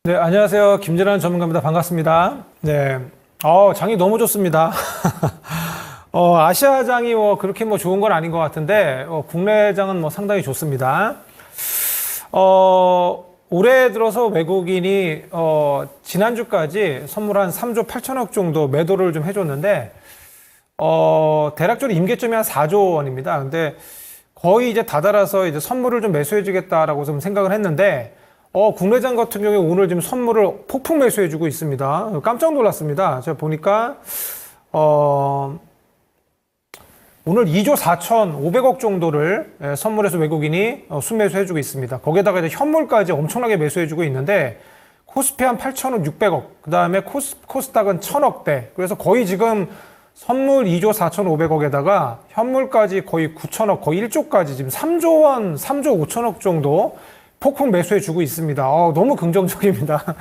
네, 안녕하세요. 김진환 전문가입니다. 반갑습니다. 네. 장이 너무 좋습니다. 아시아장이 그렇게 좋은 건 아닌 것 같은데, 국내장은 상당히 좋습니다. 올해 들어서 외국인이, 지난주까지 선물 한 3조 8천억 정도 매도를 좀 해줬는데, 대략적으로 임계점이 한 4조 원입니다. 근데 거의 이제 다달아서 이제 선물을 좀 매수해주겠다라고 좀 생각을 했는데, 국내장 같은 경우에 오늘 지금 선물을 폭풍 매수해주고 있습니다. 깜짝 놀랐습니다. 제가 보니까, 오늘 2조 4,500억 정도를 선물해서 외국인이 순매수해주고 있습니다. 거기에다가 이제 현물까지 엄청나게 매수해주고 있는데, 코스피 한 8,600억, 그 다음에 코스닥은 1,000억대. 그래서 거의 지금 선물 2조 4,500억에다가 현물까지 거의 9천억, 거의 1조까지 지금 3조 원, 3조 5천억 정도 폭풍 매수해주고 있습니다. 너무 긍정적입니다.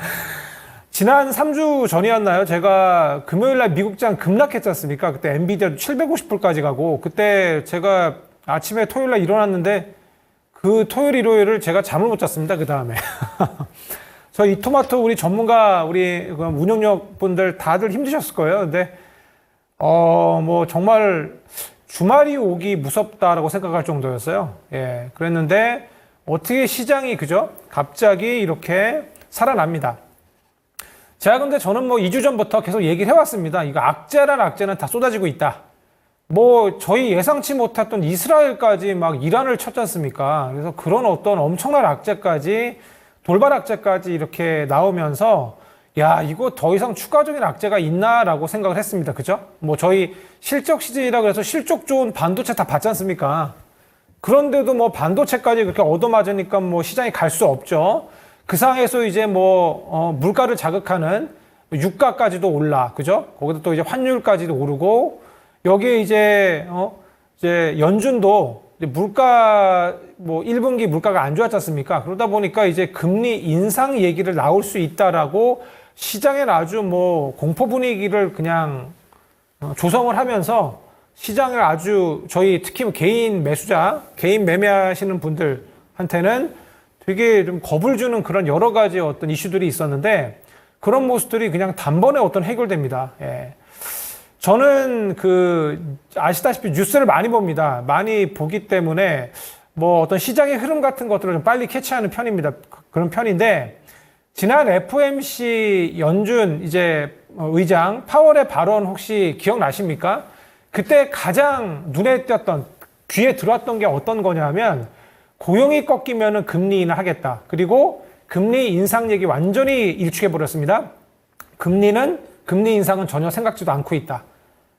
지난 3주 전이었나요? 제가 금요일날 미국장 급락했지 않습니까? 그때 엔비디아도 750불까지 가고, 그때 제가 아침에 토요일날 일어났는데, 그 토요일, 일요일을 제가 잠을 못 잤습니다. 그 다음에. 저 이 토마토 우리 전문가, 우리 운영력 분들 다들 힘드셨을 거예요. 근데, 정말 주말이 오기 무섭다라고 생각할 정도였어요. 예. 그랬는데, 어떻게 시장이 그죠? 갑자기 이렇게 살아납니다. 제가 근데 저는 2주 전부터 계속 얘기를 해왔습니다. 이거 악재란 악재는 다 쏟아지고 있다. 저희 예상치 못했던 이스라엘까지 막 이란을 쳤지 않습니까? 그래서 그런 어떤 엄청난 악재까지, 돌발 악재까지 이렇게 나오면서, 야, 이거 더 이상 추가적인 악재가 있나라고 생각을 했습니다. 그죠? 저희 실적 시즌이라고 해서 실적 좋은 반도체 다 봤지 않습니까? 그런데도 반도체까지 그렇게 얻어맞으니까 시장이 갈 수 없죠. 그 상황에서 이제 물가를 자극하는 유가까지도 올라. 그죠? 거기다 또 이제 환율까지도 오르고, 여기에 이제 연준도 이제 물가, 1분기 물가가 안 좋았지 않습니까? 그러다 보니까 이제 금리 인상 얘기를 나올 수 있다라고 시장에 아주 공포 분위기를 그냥 조성을 하면서 시장을 아주 저희 특히 개인 매수자, 개인 매매하시는 분들한테는 되게 좀 겁을 주는 그런 여러 가지 어떤 이슈들이 있었는데 그런 모습들이 그냥 단번에 해결됩니다. 예. 저는 아시다시피 뉴스를 많이 봅니다. 많이 보기 때문에 어떤 시장의 흐름 같은 것들을 좀 빨리 캐치하는 편입니다. 그런 편인데 지난 FOMC 연준 이제 의장 파월의 발언 혹시 기억나십니까? 그때 가장 눈에 띄었던, 귀에 들어왔던 게 어떤 거냐면 고용이 꺾이면은 금리 인하하겠다. 그리고 금리 인상 얘기 완전히 일축해버렸습니다. 금리 인상은 전혀 생각지도 않고 있다.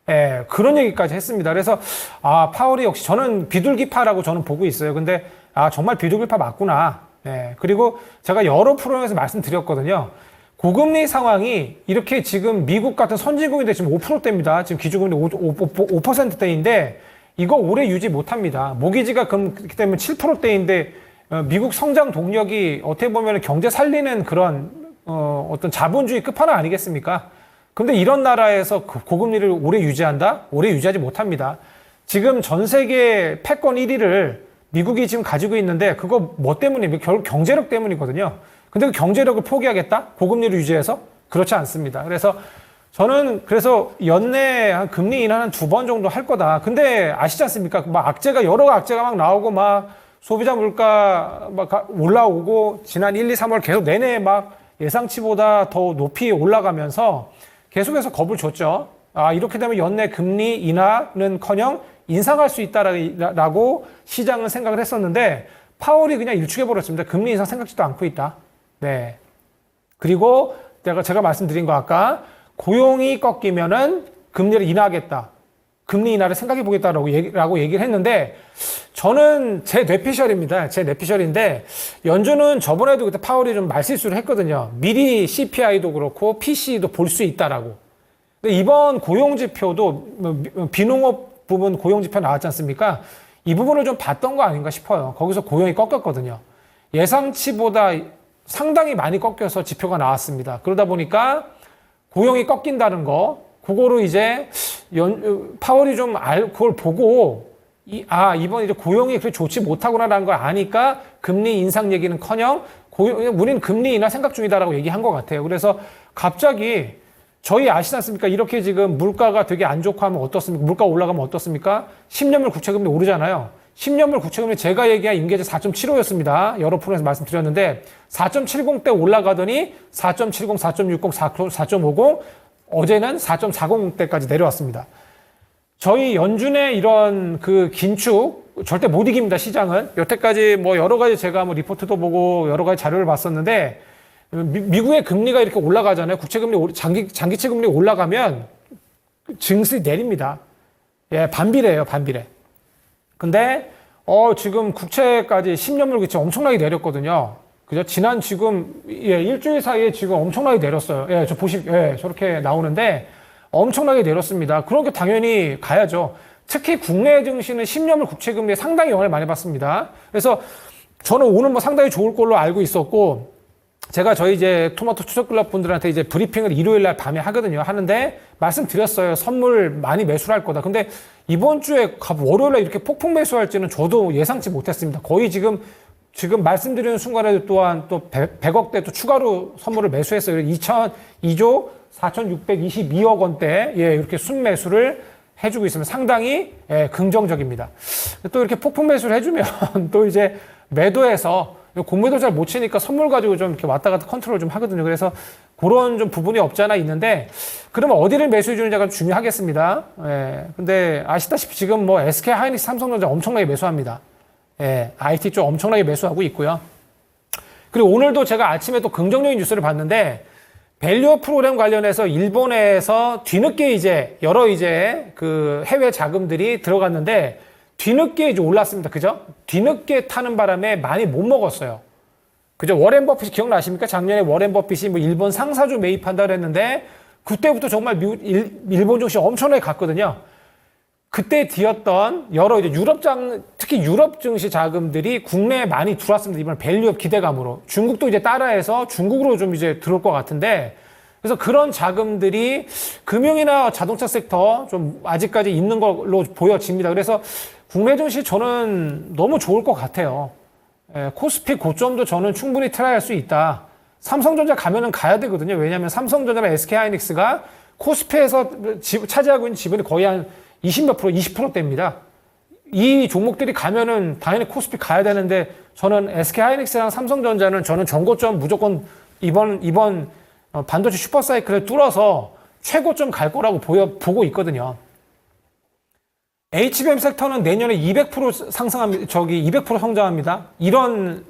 예, 그런 얘기까지 했습니다. 그래서, 파월이 역시 저는 비둘기파라고 저는 보고 있어요. 근데, 정말 비둘기파 맞구나. 예, 그리고 제가 여러 프로그램에서 말씀드렸거든요. 고금리 상황이 이렇게 지금 미국 같은 선진국인데 지금 5%대입니다. 지금 기준금리 5%대인데 이거 오래 유지 못합니다. 모기지가 그렇기 때문에 7%대인데 미국 성장 동력이 어떻게 보면 경제 살리는 그런 어떤 자본주의 끝판왕 아니겠습니까? 근데 이런 나라에서 고금리를 오래 유지한다? 오래 유지하지 못합니다. 지금 전 세계 패권 1위를 미국이 지금 가지고 있는데 그거 뭐 때문입니까? 결국 경제력 때문이거든요. 근데 그 경제력을 포기하겠다? 고금리를 유지해서? 그렇지 않습니다. 그래서 저는 연내 한 금리 인하는 2번 정도 할 거다. 근데 아시지 않습니까? 여러 악재가 막 나오고 소비자 물가 올라오고 지난 1, 2, 3월 계속 내내 예상치보다 더 높이 올라가면서 계속해서 겁을 줬죠. 이렇게 되면 연내 금리 인하는커녕 인상할 수 있다라고 시장은 생각을 했었는데 파월이 그냥 일축해버렸습니다. 금리 인상 생각지도 않고 있다. 네. 그리고 제가 말씀드린 거 아까 고용이 꺾이면은 금리를 인하하겠다. 금리 인하를 생각해 보겠다라고 얘기를 했는데 저는 제 뇌피셜입니다. 제 뇌피셜인데 연준은 저번에도 그때 파월이 좀 말실수를 했거든요. 미리 CPI도 그렇고 PC도 볼 수 있다라고. 근데 이번 고용지표도 비농업 부분 고용지표 나왔지 않습니까? 이 부분을 좀 봤던 거 아닌가 싶어요. 거기서 고용이 꺾였거든요. 예상치보다 상당히 많이 꺾여서 지표가 나왔습니다. 그러다 보니까 고용이 꺾인다는 거, 그거로 이제 파월이 좀 그걸 보고 이번 이제 고용이 그렇게 좋지 못하구나라는 걸 아니까 금리 인상 얘기는커녕 우리는 금리 인하 생각 중이다라고 얘기한 것 같아요. 그래서 갑자기 저희 아시지 않습니까? 이렇게 지금 물가가 되게 안 좋고 하면 어떻습니까? 물가 올라가면 어떻습니까? 10년물 구체금리 오르잖아요. 10년물 구체금리 제가 얘기한 임계제 4.75였습니다. 여러 프로에서 말씀드렸는데 4.70대 올라가더니 4.70, 4.60, 4.50 어제는 4.40대까지 내려왔습니다. 저희 연준의 이런 그 긴축 절대 못 이깁니다. 시장은 여태까지 뭐 여러 가지 제가 뭐 리포트도 보고 여러 가지 자료를 봤었는데 미국의 금리가 이렇게 올라가잖아요. 구체금리 장기채 금리 올라가면 증시 내립니다. 예, 반비례예요, 반비례. 근데 지금 국채까지 10년물 국채 엄청나게 내렸거든요. 그죠? 지난 지금 일주일 사이에 지금 엄청나게 내렸어요. 예, 저렇게 나오는데 엄청나게 내렸습니다. 그런 게 당연히 가야죠. 특히 국내 증시는 10년물 국채 금리에 상당히 영향을 많이 받습니다. 그래서 저는 오늘 뭐 상당히 좋을 걸로 알고 있었고 제가 저희 이제 토마토 추적클럽 분들한테 이제 브리핑을 일요일 날 밤에 하는데 말씀드렸어요. 선물 많이 매수를 할 거다. 근데 이번 주에 월요일 날 이렇게 폭풍 매수할지는 저도 예상치 못했습니다. 거의 지금 말씀드리는 순간에도 또한 또 100억대 또 추가로 선물을 매수했어요. 2조 4,622억 원대 이렇게 순매수를 해주고 있으면 상당히 긍정적입니다. 또 이렇게 폭풍 매수를 해주면 또 이제 매도해서 공매도 잘 못 치니까 선물 가지고 좀 이렇게 왔다 갔다 컨트롤 좀 하거든요. 그래서 그런 좀 부분이 없지 않아 있는데, 그러면 어디를 매수해 주느냐가 중요하겠습니다. 근데 아시다시피 지금 뭐 SK 하이닉스, 삼성전자 엄청나게 매수합니다. IT 쪽 엄청나게 매수하고 있고요. 그리고 오늘도 제가 아침에 또 긍정적인 뉴스를 봤는데, 밸류 프로그램 관련해서 일본에서 뒤늦게 이제 여러 이제 그 해외 자금들이 들어갔는데, 뒤늦게 이제 올랐습니다. 그죠? 뒤늦게 타는 바람에 많이 못 먹었어요. 그죠? 워렌 버핏이 기억나십니까? 작년에 워렌 버핏이 뭐 일본 상사주 매입한다 그랬는데, 그때부터 정말 일본 증시 엄청나게 갔거든요. 그때 뒤었던 여러 이제 특히 유럽 증시 자금들이 국내에 많이 들어왔습니다. 이번 밸류업 기대감으로. 중국도 이제 따라해서 중국으로 좀 이제 들어올 것 같은데, 그래서 그런 자금들이 금융이나 자동차 섹터 좀 아직까지 있는 걸로 보여집니다. 그래서 국내 증시 저는 너무 좋을 것 같아요. 코스피 고점도 저는 충분히 트라이할 수 있다. 삼성전자 가면은 가야 되거든요. 왜냐하면 삼성전자나 SK하이닉스가 코스피에서 차지하고 있는 지분이 거의 한 20몇 프로, 20%대입니다. 이 종목들이 가면은 당연히 코스피 가야 되는데, 저는 SK하이닉스랑 삼성전자는 저는 전고점 무조건 이번 반도체 슈퍼사이클을 뚫어서 최고점 갈 거라고 보고 있거든요. HBM 섹터는 내년에 200% 상승합니다. 200% 성장합니다. 이런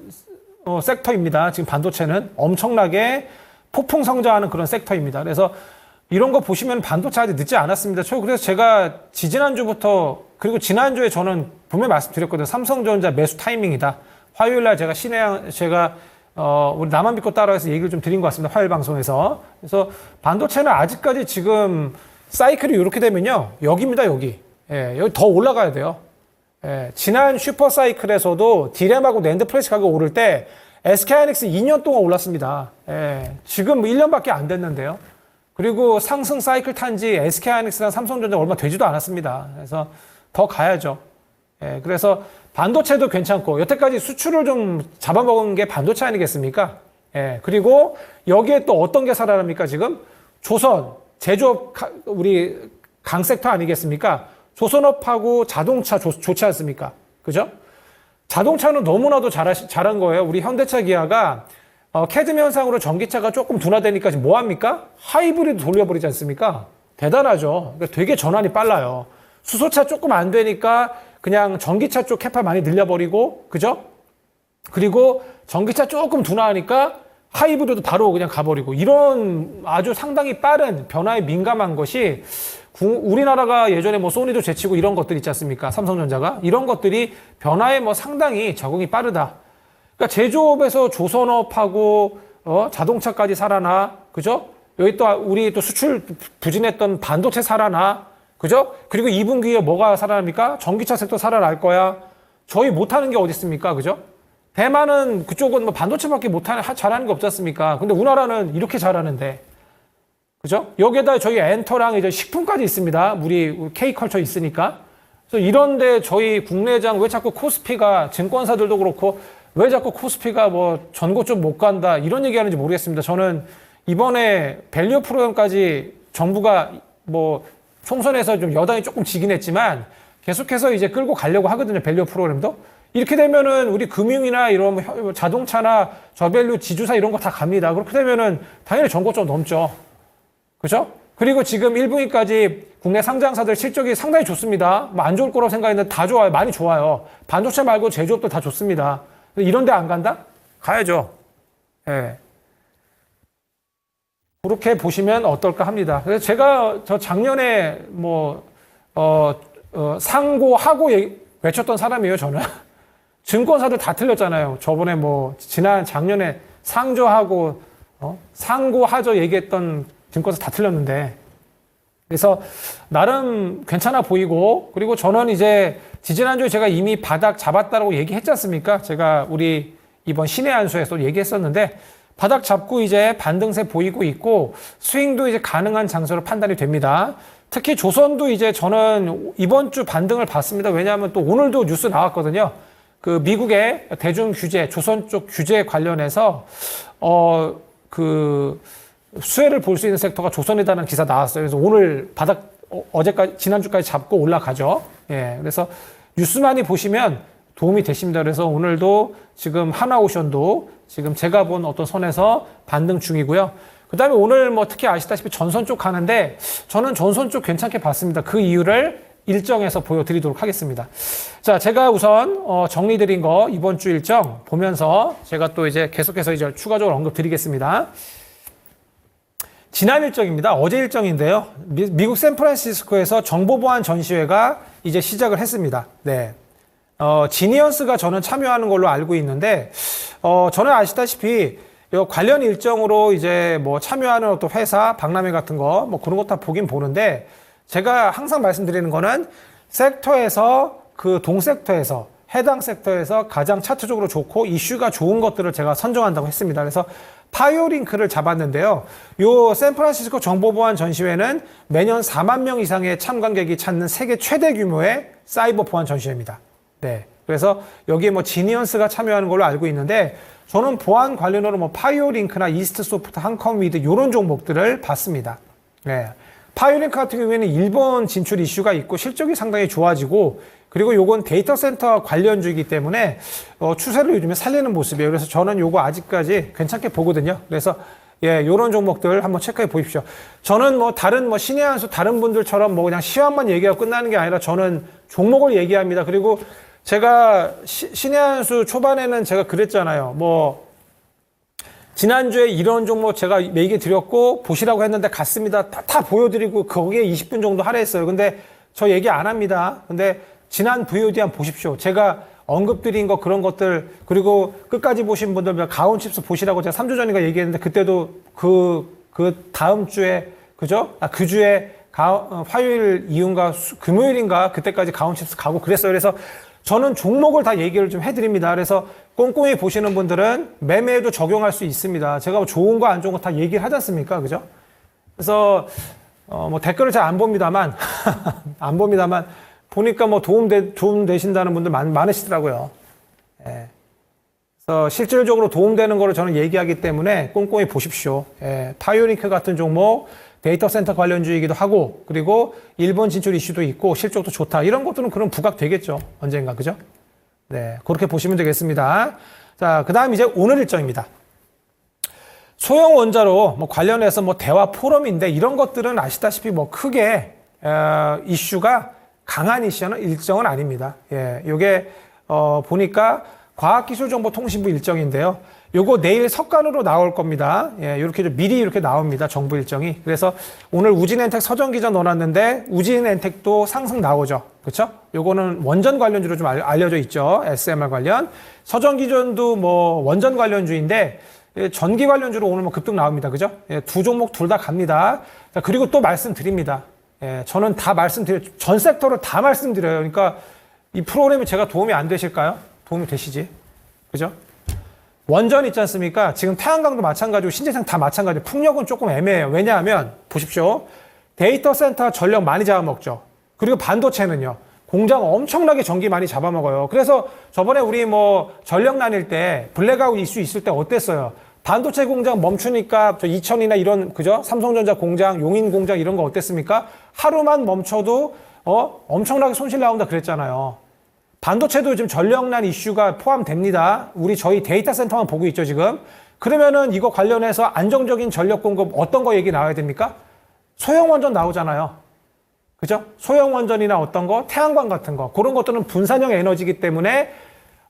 섹터입니다. 지금 반도체는 엄청나게 폭풍 성장하는 그런 섹터입니다. 그래서 이런 거 보시면 반도체 아직 늦지 않았습니다. 그래서 제가 지난주부터, 그리고 지난주에 저는 분명히 말씀드렸거든요. 삼성전자 매수 타이밍이다. 화요일 날 제가 우리 나만 믿고 따라해서 얘기를 좀 드린 것 같습니다. 화요일 방송에서. 그래서 반도체는 아직까지 지금 사이클이 이렇게 되면요. 여기입니다, 여기. 여기 더 올라가야 돼요. 지난 슈퍼 사이클에서도 디램하고 낸드 플래시 가격 오를 때 SK하이닉스 2년 동안 올랐습니다. 지금 1년밖에 안 됐는데요. 그리고 상승 사이클 탄지 SK하이닉스나 삼성전자 얼마 되지도 않았습니다. 그래서 더 가야죠. 그래서 반도체도 괜찮고, 여태까지 수출을 좀 잡아먹은 게 반도체 아니겠습니까? 그리고 여기에 또 어떤 게 살아납니까, 지금? 조선, 제조업, 우리 강 섹터 아니겠습니까? 조선업하고 자동차 좋지 않습니까? 그죠? 자동차는 너무나도 잘한 거예요. 우리 현대차 기아가 캐즘 현상으로 전기차가 조금 둔화되니까 지금 뭐 합니까? 하이브리드 돌려버리지 않습니까? 대단하죠. 그러니까 되게 전환이 빨라요. 수소차 조금 안 되니까 그냥 전기차 쪽 캐파 많이 늘려버리고, 그죠? 그리고 전기차 조금 둔화하니까 하이브리드 바로 그냥 가버리고, 이런 아주 상당히 빠른 변화에 민감한 것이 우리나라가 예전에 뭐 소니도 제치고 이런 것들 있지 않습니까? 삼성전자가. 이런 것들이 변화에 뭐 상당히 적응이 빠르다. 그러니까 제조업에서 조선업하고 자동차까지 살아나, 그죠? 여기 또 우리 또 수출 부진했던 반도체 살아나, 그죠? 그리고 2분기에 뭐가 살아납니까? 전기차 섹터 살아날 거야. 저희 못하는 게 어디 있습니까? 그죠? 대만은 그쪽은 뭐 반도체밖에 잘하는 게 없지 않습니까? 근데 우리나라는 이렇게 잘하는데, 그죠? 여기에다 저희 엔터랑 이제 식품까지 있습니다. 우리 K컬처 있으니까. 그래서 이런데 저희 국내장 왜 자꾸 코스피가 증권사들도 그렇고 왜 자꾸 코스피가 뭐 전고점 못 간다 이런 얘기 하는지 모르겠습니다. 저는 이번에 밸류 프로그램까지 정부가 뭐 총선에서 좀 여당이 조금 지긴 했지만 계속해서 이제 끌고 가려고 하거든요. 밸류 프로그램도. 이렇게 되면은 우리 금융이나 이런 뭐 자동차나 저밸류 지주사 이런 거 다 갑니다. 그렇게 되면은 당연히 전고점 넘죠. 그죠? 그리고 지금 1분기까지 국내 상장사들 실적이 상당히 좋습니다. 뭐 안 좋을 거라고 생각했는데 다 좋아요. 많이 좋아요. 반도체 말고 제조업도 다 좋습니다. 이런 데 안 간다? 가야죠. 예. 그렇게 보시면 어떨까 합니다. 그래서 제가 저 작년에 상고하고 외쳤던 사람이에요, 저는. 증권사들 다 틀렸잖아요. 저번에 지난 작년에 상조하고, 상고하죠 얘기했던 증권사 다 틀렸는데. 그래서 나름 괜찮아 보이고, 그리고 저는 이제 지지난주에 제가 이미 바닥 잡았다라고 얘기했지 않습니까? 제가 우리 이번 신의 한수에서 얘기했었는데, 바닥 잡고 이제 반등세 보이고 있고 스윙도 이제 가능한 장소로 판단이 됩니다. 특히 조선도 이제 저는 이번 주 반등을 봤습니다. 왜냐하면 또 오늘도 뉴스 나왔거든요. 그 미국의 대중 규제, 조선 쪽 규제 관련해서 그 수혜를 볼 수 있는 섹터가 조선이다는 기사 나왔어요. 그래서 오늘 바닥 어제까지 지난주까지 잡고 올라가죠. 예, 그래서 뉴스만이 보시면 도움이 되십니다. 그래서 오늘도 지금 하나오션도 지금 제가 본 어떤 선에서 반등 중이고요. 그 다음에 오늘 특히 아시다시피 전선 쪽 가는데 저는 전선 쪽 괜찮게 봤습니다. 그 이유를 일정에서 보여드리도록 하겠습니다. 자, 제가 우선 정리드린 거 이번 주 일정 보면서 제가 또 이제 계속해서 이제 추가적으로 언급드리겠습니다. 지난 일정입니다. 어제 일정인데요. 미국 샌프란시스코에서 정보보안 전시회가 이제 시작을 했습니다. 네. 지니언스가 저는 참여하는 걸로 알고 있는데, 저는 아시다시피 관련 일정으로 이제 참여하는 어떤 회사, 박람회 같은 거, 그런 거 다 보긴 보는데, 제가 항상 말씀드리는 거는 섹터에서 그 동섹터에서 해당 섹터에서 가장 차트적으로 좋고 이슈가 좋은 것들을 제가 선정한다고 했습니다. 그래서 파이오링크를 잡았는데요. 요 샌프란시스코 정보보안 전시회는 매년 4만 명 이상의 참관객이 찾는 세계 최대 규모의 사이버 보안 전시회입니다. 네. 그래서 여기에 지니언스가 참여하는 걸로 알고 있는데 저는 보안 관련으로 파이오링크나 이스트소프트, 한컴위드 이런 종목들을 봤습니다. 네. 파이오링크 같은 경우에는 일본 진출 이슈가 있고 실적이 상당히 좋아지고 그리고 요건 데이터 센터 관련주이기 때문에 추세를 요즘에 살리는 모습이에요. 그래서 저는 요거 아직까지 괜찮게 보거든요. 그래서 예, 요런 종목들 한번 체크해 보십시오. 저는 다른 신의 한수 다른 분들처럼 그냥 시황만 얘기하고 끝나는 게 아니라 저는 종목을 얘기합니다. 그리고 제가 신의 한수 초반에는 제가 그랬잖아요. 지난주에 이런 종목 제가 얘기 드렸고 보시라고 했는데 갔습니다. 다 보여드리고 거기에 20분 정도 할애했어요. 근데 저 얘기 안 합니다. 근데 지난 VOD 한번 보십시오. 제가 언급드린 거 그런 것들 그리고 끝까지 보신 분들 가온칩스 보시라고 제가 3주 전인가 얘기했는데 그때도 그 다음 주에 그죠? 그 주에 화요일 이후인가 금요일인가 그때까지 가온칩스 가고 그랬어요. 그래서 저는 종목을 다 얘기를 좀 해드립니다. 그래서 꼼꼼히 보시는 분들은 매매에도 적용할 수 있습니다. 제가 좋은 거 안 좋은 거 다 얘기를 하지 않습니까? 그죠? 그래서 댓글을 잘 안 봅니다만 안 봅니다만 보니까 도움 되신다는 분들 많으시더라고요. 예. 그래서 실질적으로 도움되는 거를 저는 얘기하기 때문에 꼼꼼히 보십시오. 예. 파이오링크 같은 종목 데이터 센터 관련주이기도 하고 그리고 일본 진출 이슈도 있고 실적도 좋다. 이런 것들은 그럼 부각되겠죠. 언젠가. 그죠? 네. 그렇게 보시면 되겠습니다. 자, 그 다음 이제 오늘 일정입니다. 소형 원자로 관련해서 대화 포럼인데 이런 것들은 아시다시피 크게 이슈가 강한 일정은 아닙니다. 예. 요게 보니까 과학기술정보통신부 일정인데요. 요거 내일 석간으로 나올 겁니다. 예, 이렇게 미리 이렇게 나옵니다. 정부 일정이. 그래서 오늘 우진엔텍 서전기전 넣어놨는데 우진엔텍도 상승 나오죠. 그렇죠? 요거는 원전 관련주로 좀 알려져 있죠. SMR 관련. 서전기전도 원전 관련주인데 전기 관련주로 오늘 급등 나옵니다. 그죠? 예, 두 종목 둘 다 갑니다. 자, 그리고 또 말씀드립니다. 예, 저는 다 전 섹터를 다 말씀드려요. 그러니까 이 프로그램이 제가 도움이 안 되실까요? 도움이 되시지. 그죠? 원전 있지 않습니까? 지금 태양광도 마찬가지고 신재생 다 마찬가지고 풍력은 조금 애매해요. 왜냐하면 보십시오. 데이터 센터 전력 많이 잡아먹죠. 그리고 반도체는요. 공장 엄청나게 전기 많이 잡아먹어요. 그래서 저번에 우리 뭐 전력 나뉠 때 블랙아웃 이슈 있을 때 어땠어요? 반도체 공장 멈추니까 저 이천이나 이런 그죠? 삼성전자 공장, 용인 공장 이런 거 어땠습니까? 하루만 멈춰도 엄청나게 손실 나온다 그랬잖아요. 반도체도 지금 전력난 이슈가 포함됩니다. 저희 데이터 센터만 보고 있죠, 지금. 그러면은 이거 관련해서 안정적인 전력 공급 어떤 거 얘기 나와야 됩니까? 소형 원전 나오잖아요. 그죠? 소형 원전이나 어떤 거, 태양광 같은 거, 그런 것들은 분산형 에너지이기 때문에,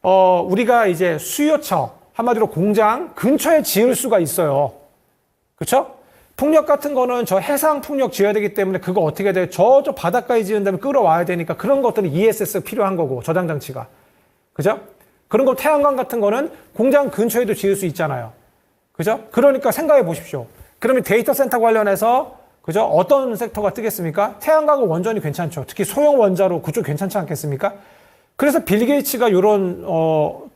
우리가 이제 수요처, 한마디로 공장 근처에 지을 수가 있어요. 그쵸? 풍력 같은 거는 저 해상 풍력 지어야 되기 때문에 그거 어떻게 돼요? 저 바닷가에 지은 다음에 끌어와야 되니까 그런 것들은 ESS 필요한 거고, 저장 장치가. 그죠? 그런 거 태양광 같은 거는 공장 근처에도 지을 수 있잖아요. 그죠? 그러니까 생각해 보십시오. 그러면 데이터 센터 관련해서 그죠? 어떤 섹터가 뜨겠습니까? 태양광 원전이 괜찮죠. 특히 소형 원자로 그쪽 괜찮지 않겠습니까? 그래서 빌 게이츠가 이런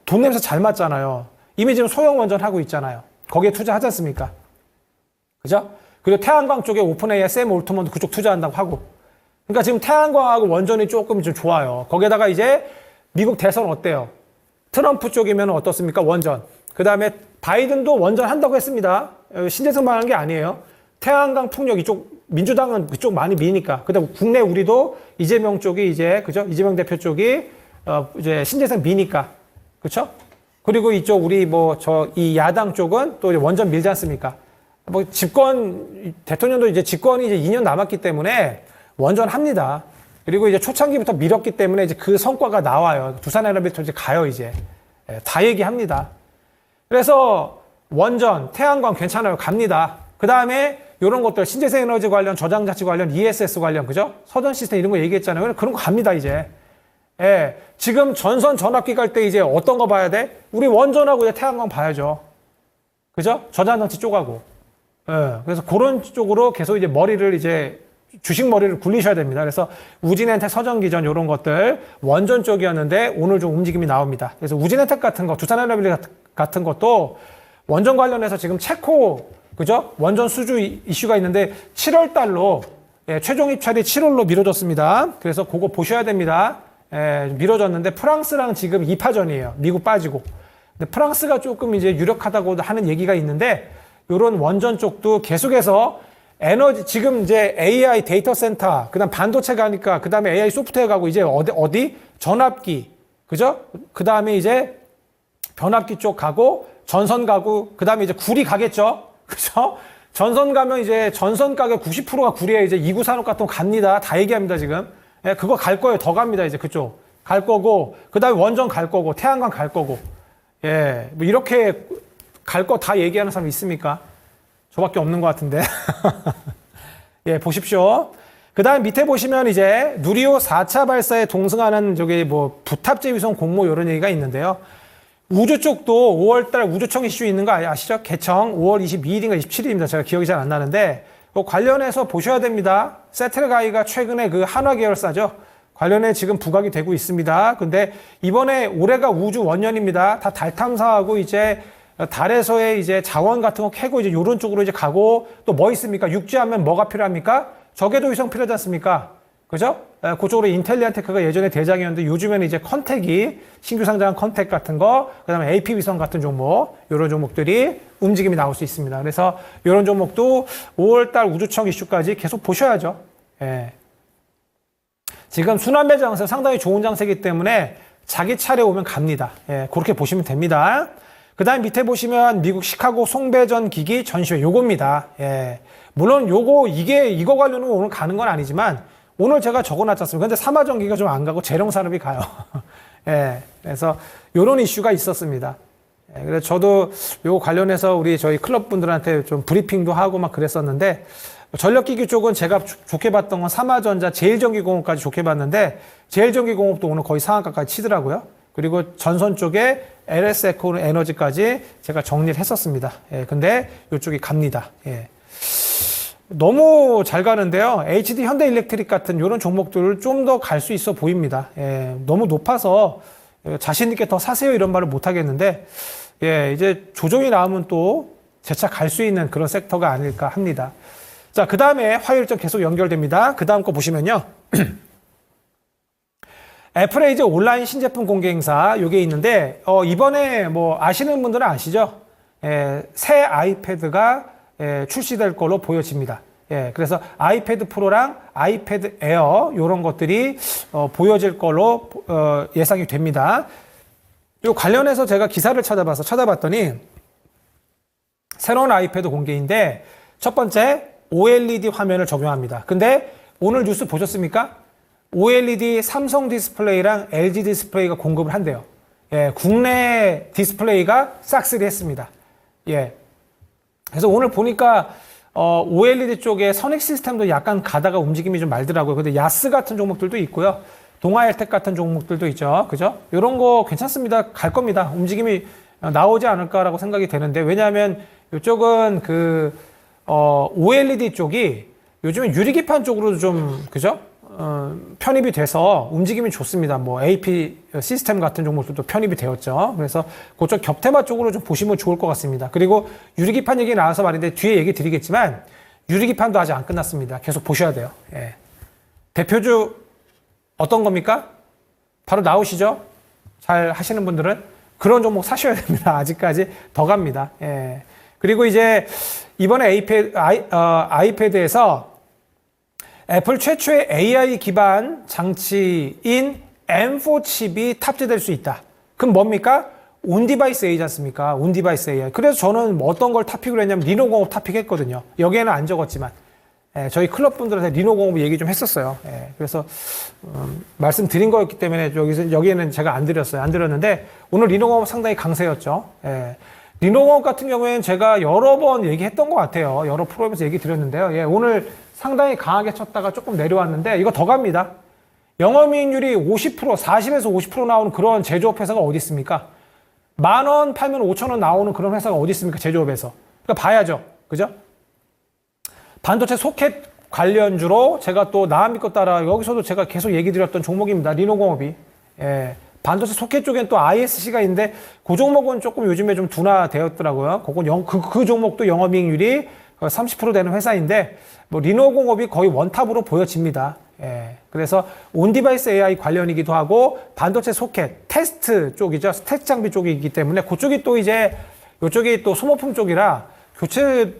돈 냄새 잘 맞잖아요. 이미 지금 소형 원전 하고 있잖아요. 거기에 투자하지 않습니까? 그죠? 그리고 태양광 쪽에 오픈AI, 샘 올트먼도 그쪽 투자한다고 하고. 그러니까 지금 태양광하고 원전이 조금 좀 좋아요. 거기에다가 이제 미국 대선 어때요? 트럼프 쪽이면 어떻습니까? 원전. 그 다음에 바이든도 원전 한다고 했습니다. 신재생만 하는 게 아니에요. 태양광 풍력 이쪽, 민주당은 그쪽 많이 미니까. 그 다음에 국내 우리도 이재명 쪽이 이제, 그죠? 이재명 대표 쪽이, 이제 신재생 미니까. 그쵸? 그리고 이쪽 우리 이 야당 쪽은 또 원전 밀지 않습니까? 대통령도 이제 집권이 이제 2년 남았기 때문에 원전 합니다. 그리고 이제 초창기부터 밀었기 때문에 이제 그 성과가 나와요. 두산에너비터 이제 가요, 이제. 다 얘기합니다. 그래서 원전, 태양광 괜찮아요. 갑니다. 그 다음에 이런 것들, 신재생 에너지 관련, 저장 장치 관련, ESS 관련, 그죠? 서전 시스템 이런 거 얘기했잖아요. 그런 거 갑니다, 이제. 예. 지금 전선 전압기 갈 때 이제 어떤 거 봐야 돼? 우리 원전하고 이제 태양광 봐야죠. 그죠? 저장 장치 쪽하고. 예. 그래서 그런 쪽으로 계속 이제 주식 머리를 굴리셔야 됩니다. 그래서 우진엔텍, 서전기전 이런 것들 원전 쪽이었는데 오늘 좀 움직임이 나옵니다. 그래서 우진엔텍 같은 거, 두산에너비 같은 것도 원전 관련해서 지금 체코, 그죠? 원전 수주 이슈가 있는데 7월 달로 최종 입찰이 7월로 미뤄졌습니다. 그래서 그거 보셔야 됩니다. 미뤄졌는데 프랑스랑 지금 2파전이에요. 미국 빠지고. 근데 프랑스가 조금 이제 유력하다고 하는 얘기가 있는데 이런 원전 쪽도 계속해서 에너지, 지금 이제 AI 데이터 센터, 그 다음 반도체 가니까, 그 다음에 AI 소프트웨어 가고, 이제 어디? 전압기. 그죠? 그 다음에 이제 변압기 쪽 가고, 전선 가고, 그 다음에 이제 구리 가겠죠? 그죠? 전선 가면 이제 전선 가격 90%가 구리에 이제 이구 산업 같은 거 갑니다. 다 얘기합니다, 지금. 예, 그거 갈 거예요. 더 갑니다, 이제 그쪽. 갈 거고, 그 다음에 원전 갈 거고, 태양광 갈 거고. 예, 뭐 이렇게 갈 거 다 얘기하는 사람 있습니까? 저밖에 없는 것 같은데. 예, 보십시오. 그 다음 밑에 보시면 이제 누리호 4차 발사에 동승하는 부탑재 위성 공모 이런 얘기가 있는데요. 우주 쪽도 5월달 우주청 이슈 있는 거 아시죠? 개청 5월 22일인가 27일입니다. 제가 기억이 잘 안 나는데 관련해서 보셔야 됩니다. 세트레가이가 최근에 그 한화 계열사죠. 관련해 지금 부각이 되고 있습니다. 근데 이번에 올해가 우주 원년입니다. 다 달 탐사하고 이제 달에서의 이제 자원 같은 거 캐고 이제 요런 쪽으로 이제 가고 또 뭐 있습니까? 육지하면 뭐가 필요합니까? 저궤도 위성 필요하지 않습니까? 그죠? 그쪽으로 인텔리안테크가 예전에 대장이었는데 요즘에는 이제 컨택이 신규 상장한 컨택 같은 거, 그다음에 AP 위성 같은 종목, 요런 종목들이 움직임이 나올 수 있습니다. 그래서 요런 종목도 5월달 우주청 이슈까지 계속 보셔야죠. 예. 지금 순환배 장세 상당히 좋은 장세이기 때문에 자기 차례 오면 갑니다. 예, 그렇게 보시면 됩니다. 그 다음 밑에 보시면 미국 시카고 송배전 기기 전시회 요겁니다. 예. 물론 이거 관련은 오늘 가는 건 아니지만 오늘 제가 적어놨지 않습니까? 근데 삼화전기가 좀 안 가고 재룡산업이 가요. 예. 그래서 요런 이슈가 있었습니다. 예. 그래서 저도 요거 관련해서 저희 클럽 분들한테 좀 브리핑도 하고 막 그랬었는데 전력기기 쪽은 제가 좋게 봤던 건 삼화전자, 제일전기공업까지 좋게 봤는데 제일전기공업도 오늘 거의 상한가까지 치더라고요. 그리고 전선 쪽에 LS 에코 에너지까지 제가 정리를 했었습니다. 예, 근데 이쪽이 갑니다. 예. 너무 잘 가는데요. HD 현대일렉트릭 같은 이런 종목들을 좀 더 갈 수 있어 보입니다. 예, 너무 높아서 자신 있게 더 사세요 이런 말을 못 하겠는데, 예, 이제 조정이 나오면 또 재차 갈 수 있는 그런 섹터가 아닐까 합니다. 자, 그 다음에 화요일점 계속 연결됩니다. 그 다음 거 보시면요. 애플의 이제 온라인 신제품 공개 행사 요게 있는데 이번에 뭐 아시는 분들은 아시죠? 새 아이패드가 출시될 걸로 보여집니다. 그래서 아이패드 프로랑 아이패드 에어 요런 것들이 보여질 걸로 예상이 됩니다. 요 관련해서 제가 기사를 찾아봤더니 새로운 아이패드 공개인데 첫 번째 OLED 화면을 적용합니다. 근데 오늘 뉴스 보셨습니까? OLED 삼성 디스플레이랑 LG 디스플레이가 공급을 한대요. 국내 디스플레이가 싹쓸이 했습니다. 그래서 오늘 보니까 OLED 쪽에 선익 시스템도 약간 가다가 움직임이 좀 말더라고요. 근데 야스 같은 종목들도 있고요. 동아엘텍 같은 종목들도 있죠. 그죠? 이런 거 괜찮습니다. 갈 겁니다. 움직임이 나오지 않을까라고 생각이 되는데, 왜냐하면 이쪽은 OLED 쪽이 요즘에 유리기판 쪽으로도 좀, 그죠? 편입이 돼서 움직임이 좋습니다. 뭐 AP 시스템 같은 종목들도 편입이 되었죠. 그래서 그쪽 겹테마 쪽으로 좀 보시면 좋을 것 같습니다. 그리고 유리기판 얘기 나와서 말인데 뒤에 얘기 드리겠지만 유리기판도 아직 안 끝났습니다. 계속 보셔야 돼요. 대표주 어떤 겁니까? 바로 나오시죠? 잘 하시는 분들은 그런 종목 사셔야 됩니다. 아직까지 더 갑니다. 그리고 이제 이번에 아이패드에서 애플 최초의 AI 기반 장치인 M4 칩이 탑재될 수 있다. 그럼 뭡니까? 온디바이스 AI지 않습니까? 온디바이스 AI. 그래서 저는 어떤 걸 탑픽을 했냐면 리노공업 탑픽했거든요. 여기에는 안 적었지만 저희 클럽 분들한테 리노공업 얘기 좀 했었어요. 그래서 말씀드린 거였기 때문에 여기에는 제가 안 드렸는데 오늘 리노공업 상당히 강세였죠. 리노공업 같은 경우에는 제가 여러 번 얘기했던 것 같아요. 여러 프로그램에서 얘기 드렸는데요. 오늘 상당히 강하게 쳤다가 조금 내려왔는데 이거 더 갑니다. 영업이익률이 50%, 40에서 50% 나오는 그런 제조업 회사가 어디 있습니까? 10,000원 팔면 5,000원 나오는 그런 회사가 어디 있습니까? 제조업에서. 그러니까 봐야죠. 그죠? 반도체 소켓 관련주로 제가 또 나아믿고 따라 여기서도 제가 계속 얘기 드렸던 종목입니다. 리노공업이. 반도체 소켓 쪽엔 또 ISC가 있는데 그 종목은 조금 요즘에 좀 둔화되었더라고요. 그 종목도 영업이익률이 30% 되는 회사인데 뭐 리노공업이 거의 원탑으로 보여집니다. 그래서 온디바이스 AI 관련이기도 하고 반도체 소켓 테스트 쪽이죠. 테스트 장비 쪽이기 때문에 그쪽이 또 이제 이쪽이 또 소모품 쪽이라 교체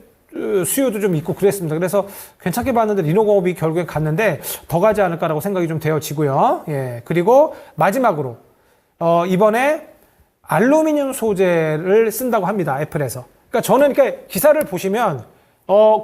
수요도 좀 있고 그랬습니다. 그래서 괜찮게 봤는데 리노공업이 결국에 갔는데 더 가지 않을까라고 생각이 좀 되어지고요. 그리고 마지막으로 이번에 알루미늄 소재를 쓴다고 합니다. 애플에서. 그러니까 저는 이렇게 기사를 보시면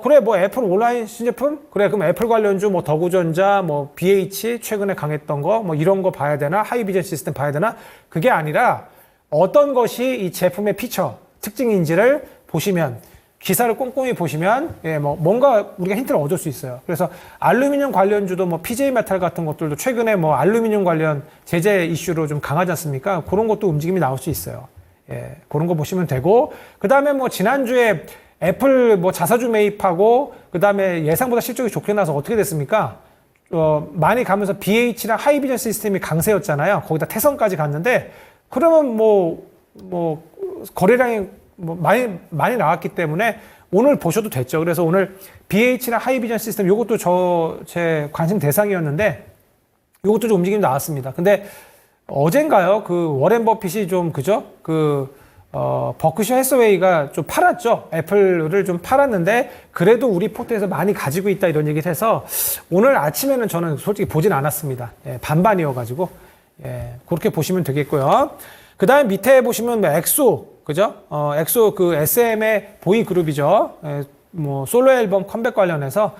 그래 뭐 애플 온라인 신제품? 그래 그럼 애플 관련주 뭐 더구전자 뭐 BH 최근에 강했던 거 뭐 이런 거 봐야 되나? 하이비전 시스템 봐야 되나? 그게 아니라 어떤 것이 이 제품의 피처, 특징인지를 보시면 기사를 꼼꼼히 보시면 뭐 뭔가 우리가 힌트를 얻을 수 있어요. 그래서 알루미늄 관련주도 뭐 PJ 메탈 같은 것들도 최근에 뭐 알루미늄 관련 제재 이슈로 좀 강하지 않습니까? 그런 것도 움직임이 나올 수 있어요. 그런 거 보시면 되고 그다음에 뭐 지난주에 애플 뭐 자사주 매입하고 그다음에 예상보다 실적이 좋게 나서 어떻게 됐습니까? 많이 가면서 BH랑 하이비전 시스템이 강세였잖아요. 거기다 태성까지 갔는데 그러면 뭐 거래량이 뭐 많이 나왔기 때문에 오늘 보셔도 됐죠. 그래서 오늘 BH랑 하이비전 시스템 요것도 제 관심 대상이었는데 요것도 좀 움직임이 나왔습니다. 근데 어젠가요? 그 워렌 버핏이 좀 그죠? 버크셔 해서웨이가 좀 팔았죠. 애플을 좀 팔았는데 그래도 우리 포트에서 많이 가지고 있다 이런 얘기를 해서 오늘 아침에는 저는 솔직히 보진 않았습니다. 반반이어가지고 그렇게 보시면 되겠고요. 그 다음에 밑에 보시면 뭐 엑소 그죠? 엑소 그 SM의 보이 그룹이죠. 뭐 솔로 앨범 컴백 관련해서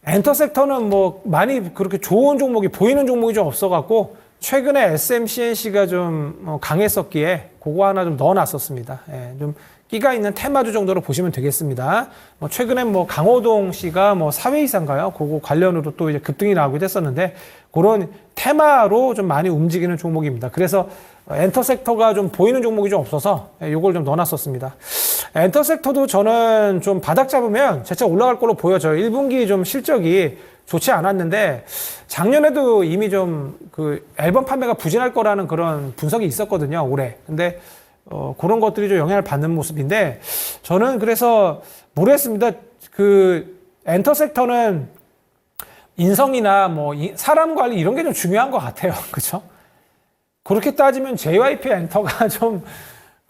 엔터 섹터는 뭐 많이 그렇게 좋은 종목이 보이는 종목이 좀 없어갖고 최근에 SMCNC가 좀 강했었기에 그거 하나 좀 넣어놨었습니다. 좀 끼가 있는 테마주 정도로 보시면 되겠습니다. 최근에 뭐 강호동 씨가 뭐 사회이사인가요? 그거 관련으로 또 이제 급등이 나오기도 했었는데 그런 테마로 좀 많이 움직이는 종목입니다. 그래서 엔터 섹터가 좀 보이는 종목이 좀 없어서 이걸 좀 넣어놨었습니다. 엔터 섹터도 저는 좀 바닥 잡으면 재차 올라갈 걸로 보여져요. 1분기 좀 실적이 좋지 않았는데 작년에도 이미 좀 그 앨범 판매가 부진할 거라는 그런 분석이 있었거든요, 올해. 근데 그런 것들이 좀 영향을 받는 모습인데 저는 그래서 모르겠습니다. 그 엔터 섹터는 인성이나 뭐 사람 관리 이런 게 좀 중요한 것 같아요. 그렇죠? 그렇게 따지면 JYP 엔터가 좀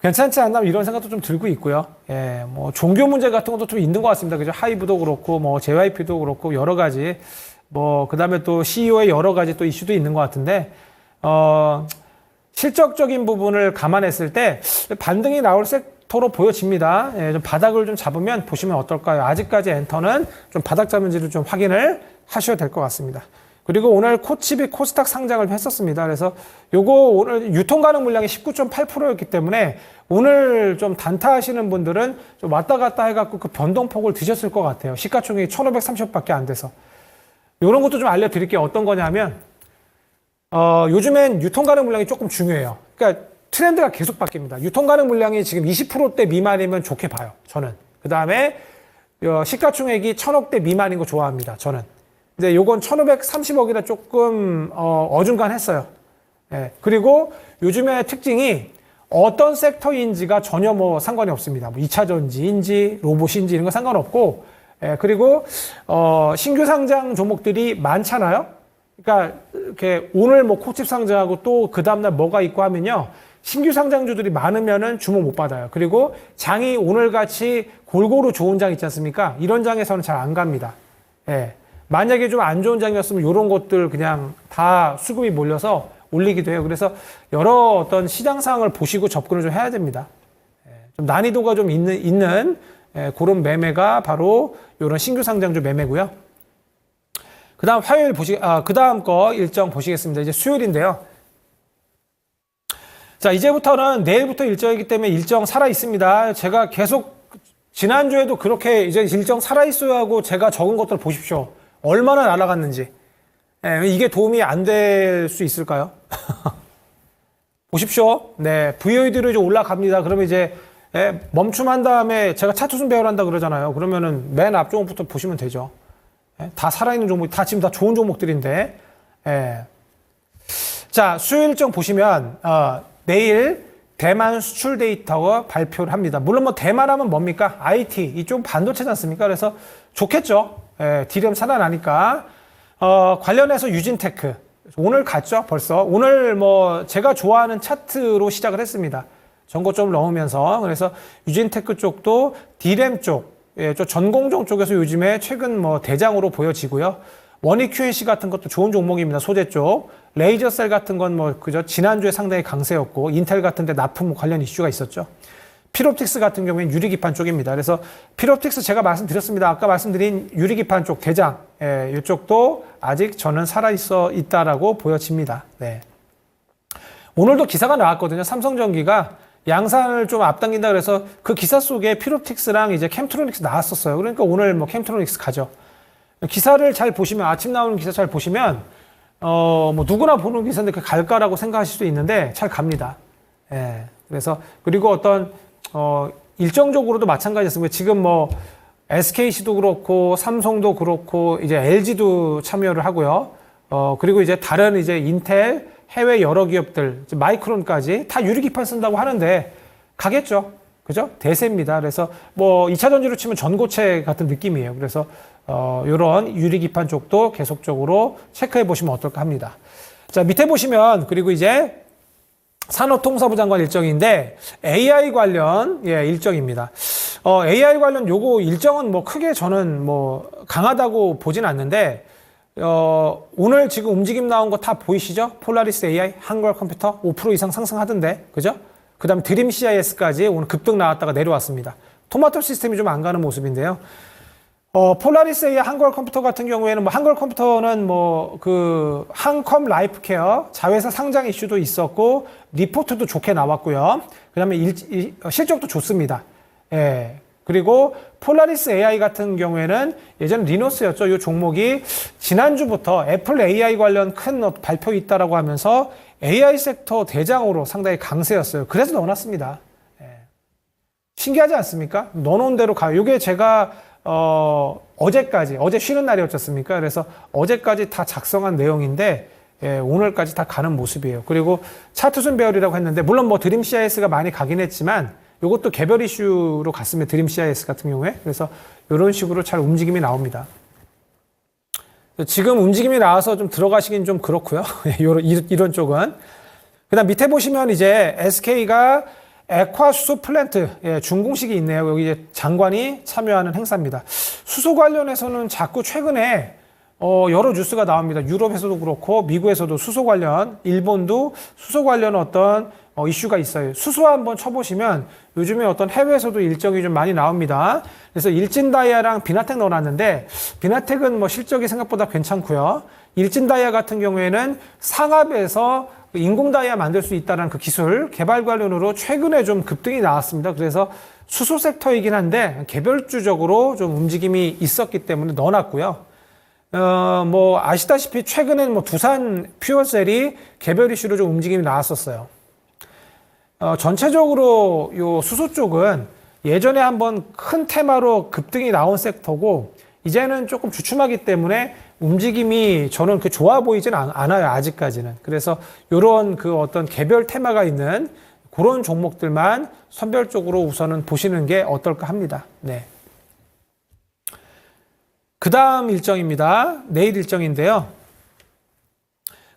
괜찮지 않나 이런 생각도 좀 들고 있고요. 예, 뭐 종교 문제 같은 것도 좀 있는 것 같습니다. 그죠? 하이브도 그렇고 뭐 JYP도 그렇고 여러 가지 뭐 그다음에 또 CEO의 여러 가지 또 이슈도 있는 것 같은데 실적적인 부분을 감안했을 때 반등이 나올 섹터로 보여집니다. 예, 좀 바닥을 좀 잡으면 보시면 어떨까요? 아직까지 엔터는 좀 바닥 잡은지를 좀 확인을 하셔야 될 것 같습니다. 그리고 오늘 코치비 코스닥 상장을 했었습니다. 그래서 요거 오늘 유통 가능 물량이 19.8%였기 때문에 오늘 좀 단타하시는 분들은 좀 왔다 갔다 해갖고 그 변동폭을 드셨을 것 같아요. 시가총액이 1,530억밖에 안 돼서. 요런 것도 좀 알려드릴게요. 어떤 거냐면, 요즘엔 유통 가능 물량이 조금 중요해요. 그러니까 트렌드가 계속 바뀝니다. 유통 가능 물량이 지금 20%대 미만이면 좋게 봐요. 저는. 그 다음에 시가총액이 1,000억대 미만인 거 좋아합니다. 저는. 근데 요건 1,530억이라 조금 어중간했어요. 예. 그리고 요즘의 특징이 어떤 섹터인지가 전혀 뭐 상관이 없습니다. 뭐 2차 전지인지 로봇인지 이런 거 상관없고, 예. 그리고 신규 상장 종목들이 많잖아요. 그러니까 이렇게 오늘 뭐 코칩 상장하고 또 그 다음날 뭐가 있고 하면요, 신규 상장주들이 많으면은 주목 못 받아요. 그리고 장이 오늘 같이 골고루 좋은 장 있지 않습니까? 이런 장에서는 잘 안 갑니다. 예. 만약에 좀 안 좋은 장이었으면 이런 것들 그냥 다 수급이 몰려서 올리기도 해요. 그래서 여러 어떤 시장 상황을 보시고 접근을 좀 해야 됩니다. 좀 난이도가 좀 있는 그런 매매가 바로 이런 신규 상장주 매매고요. 그 다음 화요일 그 다음 거 일정 보시겠습니다. 이제 수요일인데요. 자, 이제부터는 내일부터 일정이기 때문에 일정 살아 있습니다. 제가 계속 지난주에도 그렇게 이제 일정 살아 있어야 하고 제가 적은 것들 보십시오. 얼마나 날아갔는지. 예, 이게 도움이 안 될 수 있을까요? 보십시오. 네, VOD로 이제 올라갑니다. 그러면 이제 멈춤한 다음에 제가 차트순 배열한다 그러잖아요. 그러면은 맨 앞 종목부터 보시면 되죠. 예, 다 살아있는 종목, 다 지금 다 좋은 종목들인데. 예. 자, 수요일 일정 보시면 내일 대만 수출 데이터가 발표를 합니다. 물론 뭐 대만 하면 뭡니까? IT 이쪽 반도체지 않습니까? 그래서 좋겠죠. 예, 디램 살아나니까. 관련해서 유진테크. 오늘 갔죠, 벌써. 오늘 뭐, 제가 좋아하는 차트로 시작을 했습니다. 전고점을 넣으면서. 그래서 유진테크 쪽도 디램 쪽, 예, 전공정 쪽에서 요즘에 최근 뭐 대장으로 보여지고요. 원익 QNC 같은 것도 좋은 종목입니다. 소재 쪽. 레이저셀 같은 건 뭐, 그죠. 지난주에 상당히 강세였고, 인텔 같은 데 납품 관련 이슈가 있었죠. 필옵틱스 같은 경우에는 유리기판 쪽입니다. 그래서 필옵틱스 제가 말씀드렸습니다. 아까 말씀드린 유리기판 쪽 대장, 예, 이쪽도 아직 저는 살아있다라고 보여집니다. 네. 오늘도 기사가 나왔거든요. 삼성전기가 양산을 좀 앞당긴다 그래서 그 기사 속에 필옵틱스랑 이제 캠트로닉스 나왔었어요. 그러니까 오늘 뭐 캠트로닉스 가죠. 기사를 잘 보시면, 아침 나오는 기사 잘 보시면, 뭐 누구나 보는 기사인데 그 갈까라고 생각하실 수도 있는데 잘 갑니다. 예. 그래서, 그리고 어떤, 일정적으로도 마찬가지였습니다. 지금 뭐, SKC도 그렇고, 삼성도 그렇고, 이제 LG도 참여를 하고요. 그리고 이제 다른 이제 인텔, 해외 여러 기업들, 마이크론까지 다 유리기판 쓴다고 하는데, 가겠죠. 그죠? 대세입니다. 그래서 뭐, 2차 전지로 치면 전고체 같은 느낌이에요. 그래서, 요런 유리기판 쪽도 계속적으로 체크해 보시면 어떨까 합니다. 자, 밑에 보시면, 그리고 이제, 산업통사부 장관 일정인데 AI 관련 일정입니다. AI 관련 요거 일정은 뭐 크게 저는 뭐 강하다고 보진 않는데 오늘 지금 움직임 나온 거 다 보이시죠? 폴라리스 AI, 한국어 컴퓨터 5% 이상 상승하던데, 그죠? 그다음 드림 CIS까지 오늘 급등 나왔다가 내려왔습니다. 토마토 시스템이 좀 안 가는 모습인데요. 폴라리스 AI 한국어 컴퓨터 같은 경우에는 뭐 한국어 컴퓨터는 뭐 그 한컴 라이프케어 자회사 상장 이슈도 있었고 리포트도 좋게 나왔고요. 그다음에 실적도 좋습니다. 예. 그리고 폴라리스 AI 같은 경우에는 예전 리노스였죠. 이 종목이 지난주부터 애플 AI 관련 큰 발표 있다라고 하면서 AI 섹터 대장으로 상당히 강세였어요. 그래서 넣어놨습니다. 예. 신기하지 않습니까? 넣어놓은 대로 가요. 이게 제가 어제 쉬는 날이었지 않습니까? 그래서 어제까지 다 작성한 내용인데, 예, 오늘까지 다 가는 모습이에요. 그리고 차트순 배열이라고 했는데, 물론 뭐 드림 CIS가 많이 가긴 했지만, 이것도 개별 이슈로 갔습니다. 드림 CIS 같은 경우에. 그래서 이런 식으로 잘 움직임이 나옵니다. 지금 움직임이 나와서 좀 들어가시긴 좀 그렇고요. 이런 쪽은. 그다음 밑에 보시면 이제 SK가 액화 수소 플랜트, 예, 준공식이 있네요. 여기 이제 장관이 참여하는 행사입니다. 수소 관련해서는 자꾸 최근에 여러 뉴스가 나옵니다. 유럽에서도 그렇고 미국에서도 수소 관련, 일본도 수소 관련 어떤 이슈가 있어요. 수소 한번 쳐보시면 요즘에 어떤 해외에서도 일정이 좀 많이 나옵니다. 그래서 일진다이아랑 비나텍 넣어놨는데 비나텍은 뭐 실적이 생각보다 괜찮고요. 일진다이아 같은 경우에는 상압에서 인공다이아 만들 수 있다는 그 기술 개발 관련으로 최근에 좀 급등이 나왔습니다. 그래서 수소 섹터이긴 한데 개별주적으로 좀 움직임이 있었기 때문에 넣어놨고요. 뭐 아시다시피 최근엔 뭐 두산 퓨어셀이 개별 이슈로 좀 움직임이 나왔었어요. 전체적으로 요 수소 쪽은 예전에 한번 큰 테마로 급등이 나온 섹터고 이제는 조금 주춤하기 때문에 움직임이 저는 그 좋아 보이진 않아요. 아직까지는. 그래서 요런 그 어떤 개별 테마가 있는 그런 종목들만 선별적으로 우선은 보시는 게 어떨까 합니다. 네. 그 다음 일정입니다. 내일 일정인데요.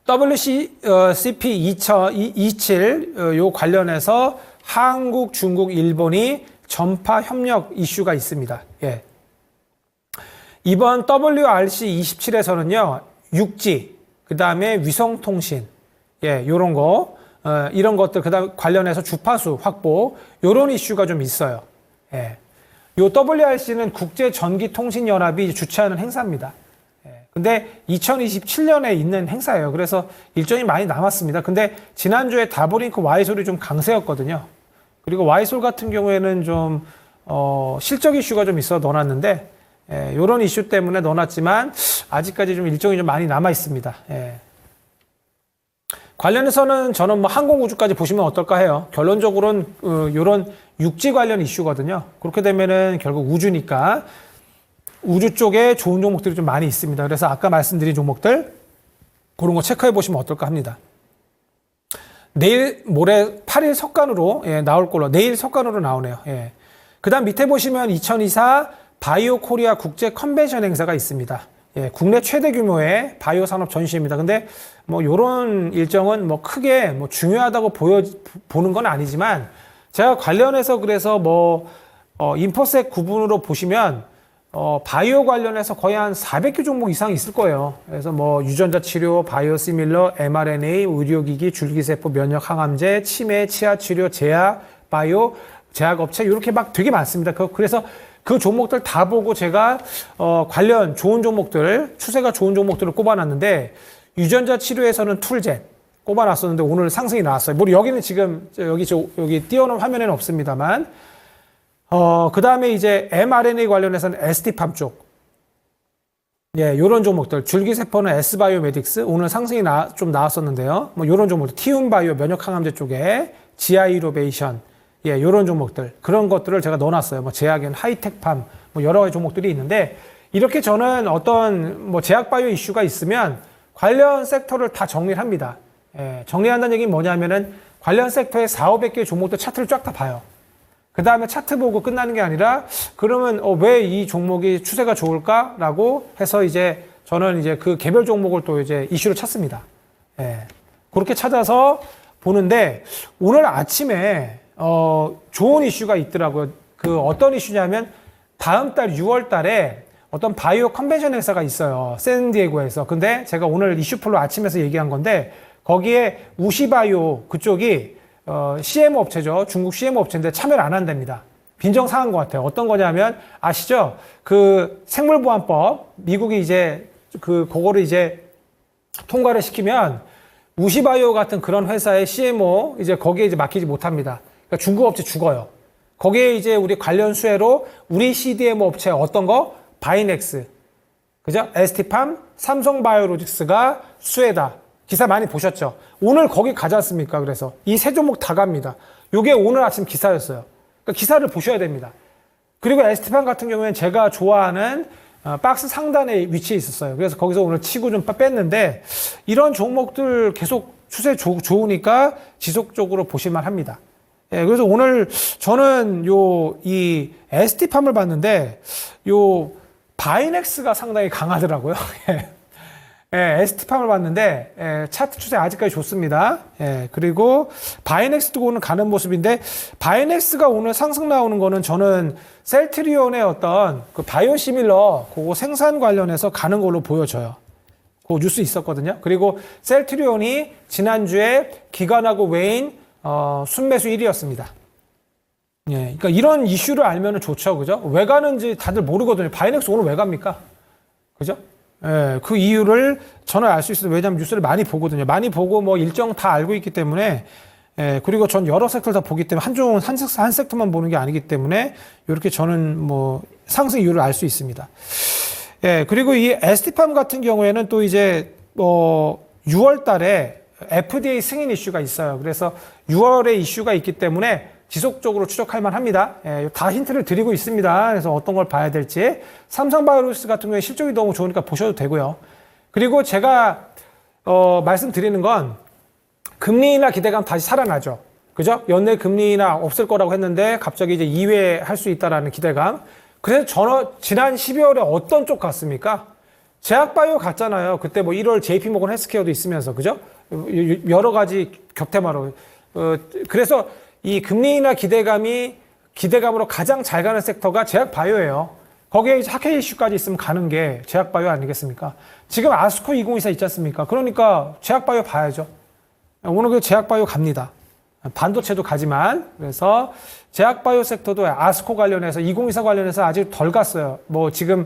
WCP 2027 요 관련해서 한국, 중국, 일본이 전파 협력 이슈가 있습니다. 예. 이번 WRC 27에서는요, 6G, 그 다음에 위성통신, 예, 요런 거, 이런 것들, 그 다음 관련해서 주파수 확보, 요런 이슈가 좀 있어요. 예. 요 WRC는 국제전기통신연합이 주최하는 행사입니다. 예. 근데 2027년에 있는 행사예요. 그래서 일정이 많이 남았습니다. 근데 지난주에 다브링크 와이솔이 좀 강세였거든요. 그리고 와이솔 같은 경우에는 좀, 실적 이슈가 좀 있어 넣어놨는데, 예, 요런 이슈 때문에 넣어놨지만 아직까지 좀 일정이 좀 많이 남아 있습니다. 예. 관련해서는 저는 뭐 항공우주까지 보시면 어떨까 해요. 결론적으로는 요런 육지 관련 이슈거든요. 그렇게 되면은 결국 우주니까 우주 쪽에 좋은 종목들이 좀 많이 있습니다. 그래서 아까 말씀드린 종목들 그런 거 체크해 보시면 어떨까 합니다. 내일 모레 8일 석간으로 예, 나올 걸로 내일 석간으로 나오네요. 예. 그다음 밑에 보시면 2024 바이오 코리아 국제 컨벤션 행사가 있습니다. 예, 국내 최대 규모의 바이오 산업 전시입니다. 근데 뭐 요런 일정은 뭐 크게 뭐 중요하다고 보는 건 아니지만 제가 관련해서 그래서 뭐 인포섹 구분으로 보시면 바이오 관련해서 거의 한 400개 종목 이상 있을 거예요. 그래서 뭐 유전자 치료, 바이오 시밀러, mRNA, 의료기기, 줄기세포, 면역 항암제, 치매, 치아 치료, 제약, 바이오, 제약업체 이렇게 막 되게 많습니다. 그래서 그 종목들 다 보고 제가 관련 좋은 종목들, 추세가 좋은 종목들을 꼽아놨는데 유전자 치료에서는 툴젠 꼽아놨었는데 오늘 상승이 나왔어요. 뭐 여기는 지금 여기 띄워놓은 화면에는 없습니다만 그 다음에 이제 mRNA 관련해서는 ST팜 쪽, 예, 요런 종목들 줄기세포는 S바이오메딕스 오늘 상승이 좀 나왔었는데요. 뭐 요런 종목들 티움바이오 면역항암제 쪽에 GI로베이션 예, 요런 종목들, 그런 것들을 제가 넣어놨어요. 뭐, 제약엔 하이텍팜, 뭐, 여러 가지 종목들이 있는데, 이렇게 저는 어떤, 뭐, 제약바이오 이슈가 있으면 관련 섹터를 다 정리를 합니다. 예, 정리한다는 얘기는 뭐냐면은 관련 섹터의 4,500개 종목들 차트를 쫙 다 봐요. 그 다음에 차트 보고 끝나는 게 아니라, 그러면, 왜 이 종목이 추세가 좋을까라고 해서 이제 저는 이제 그 개별 종목을 또 이제 이슈를 찾습니다. 예, 그렇게 찾아서 보는데, 오늘 아침에 좋은 이슈가 있더라고요. 그 어떤 이슈냐면 다음 달 6월 달에 어떤 바이오 컨벤션 행사가 있어요. 샌디에고에서. 근데 제가 오늘 이슈풀로 아침에서 얘기한 건데 거기에 우시바이오 그쪽이 CMO 업체죠. 중국 CMO 업체인데 참여를 안 한답니다. 빈정상한 것 같아요. 어떤 거냐면 아시죠? 그 생물보안법 미국이 이제 그거를 이제 통과를 시키면 우시바이오 같은 그런 회사의 CMO 이제 거기에 이제 맡기지 못합니다. 그러니까 중국 업체 죽어요. 거기에 이제 우리 관련 수혜로 우리 CDMO 업체 어떤 거? 바이넥스. 그죠? ST팜, 삼성바이오로직스가 수혜다. 기사 많이 보셨죠? 오늘 거기 가지 않습니까? 그래서 이 세 종목 다 갑니다. 요게 오늘 아침 기사였어요. 그러니까 기사를 보셔야 됩니다. 그리고 ST팜 같은 경우에는 제가 좋아하는 박스 상단에 위치해 있었어요. 그래서 거기서 오늘 치고 좀 뺐는데 이런 종목들 계속 추세 좋으니까 지속적으로 보실만 합니다. 예, 그래서 오늘 저는 이 ST팜을 봤는데 요 바이넥스가 상당히 강하더라고요. ST팜을 봤는데 차트 추세 아직까지 좋습니다. 그리고 바이넥스도 오늘 가는 모습인데 바이넥스가 오늘 상승 나오는 거는 저는 셀트리온의 어떤 그 바이오시밀러 그거 생산 관련해서 가는 걸로 보여져요. 그 뉴스 있었거든요. 그리고 셀트리온이 지난주에 기관하고 외인 순매수 1위였습니다. 그러니까 이런 이슈를 알면은 좋죠, 그죠? 왜 가는지 다들 모르거든요. 바이넥스 오늘 왜 갑니까? 그죠? 그 이유를 저는 알 수 있어요. 왜냐하면 뉴스를 많이 보거든요. 많이 보고 뭐 일정 다 알고 있기 때문에 그리고 전 여러 섹터를 다 보기 때문에 한 섹터만 보는 게 아니기 때문에 이렇게 저는 뭐 상승 이유를 알 수 있습니다. 그리고 이 ST팜 같은 경우에는 또 이제 6월 달에 FDA 승인 이슈가 있어요. 그래서 6월에 이슈가 있기 때문에 지속적으로 추적할 만합니다. 다 힌트를 드리고 있습니다. 그래서 어떤 걸 봐야 될지. 삼성바이오로스 같은 경우에 실적이 너무 좋으니까 보셔도 되고요. 그리고 제가 말씀드리는 건 금리 인하 기대감 다시 살아나죠. 그죠? 연내 금리 인하 없을 거라고 했는데 갑자기 이제 2회 할 수 있다라는 기대감. 그래서 저는 지난 12월에 어떤 쪽 갔습니까? 제약바이오 갔잖아요. 그때 뭐 1월 JP모건 헬스케어도 있으면서, 그죠? 여러 가지 격테마로. 그래서 이 금리 인하 기대감으로 가장 잘 가는 섹터가 제약바이오예요. 거기에 이제 학회 이슈까지 있으면 가는 게 제약바이오 아니겠습니까? 지금 아스코 2024 있지 않습니까? 그러니까 제약바이오 봐야죠. 오늘 그 제약바이오 갑니다. 반도체도 가지만. 그래서 제약바이오 섹터도 아스코 관련해서 2024 관련해서 아직 덜 갔어요. 뭐 지금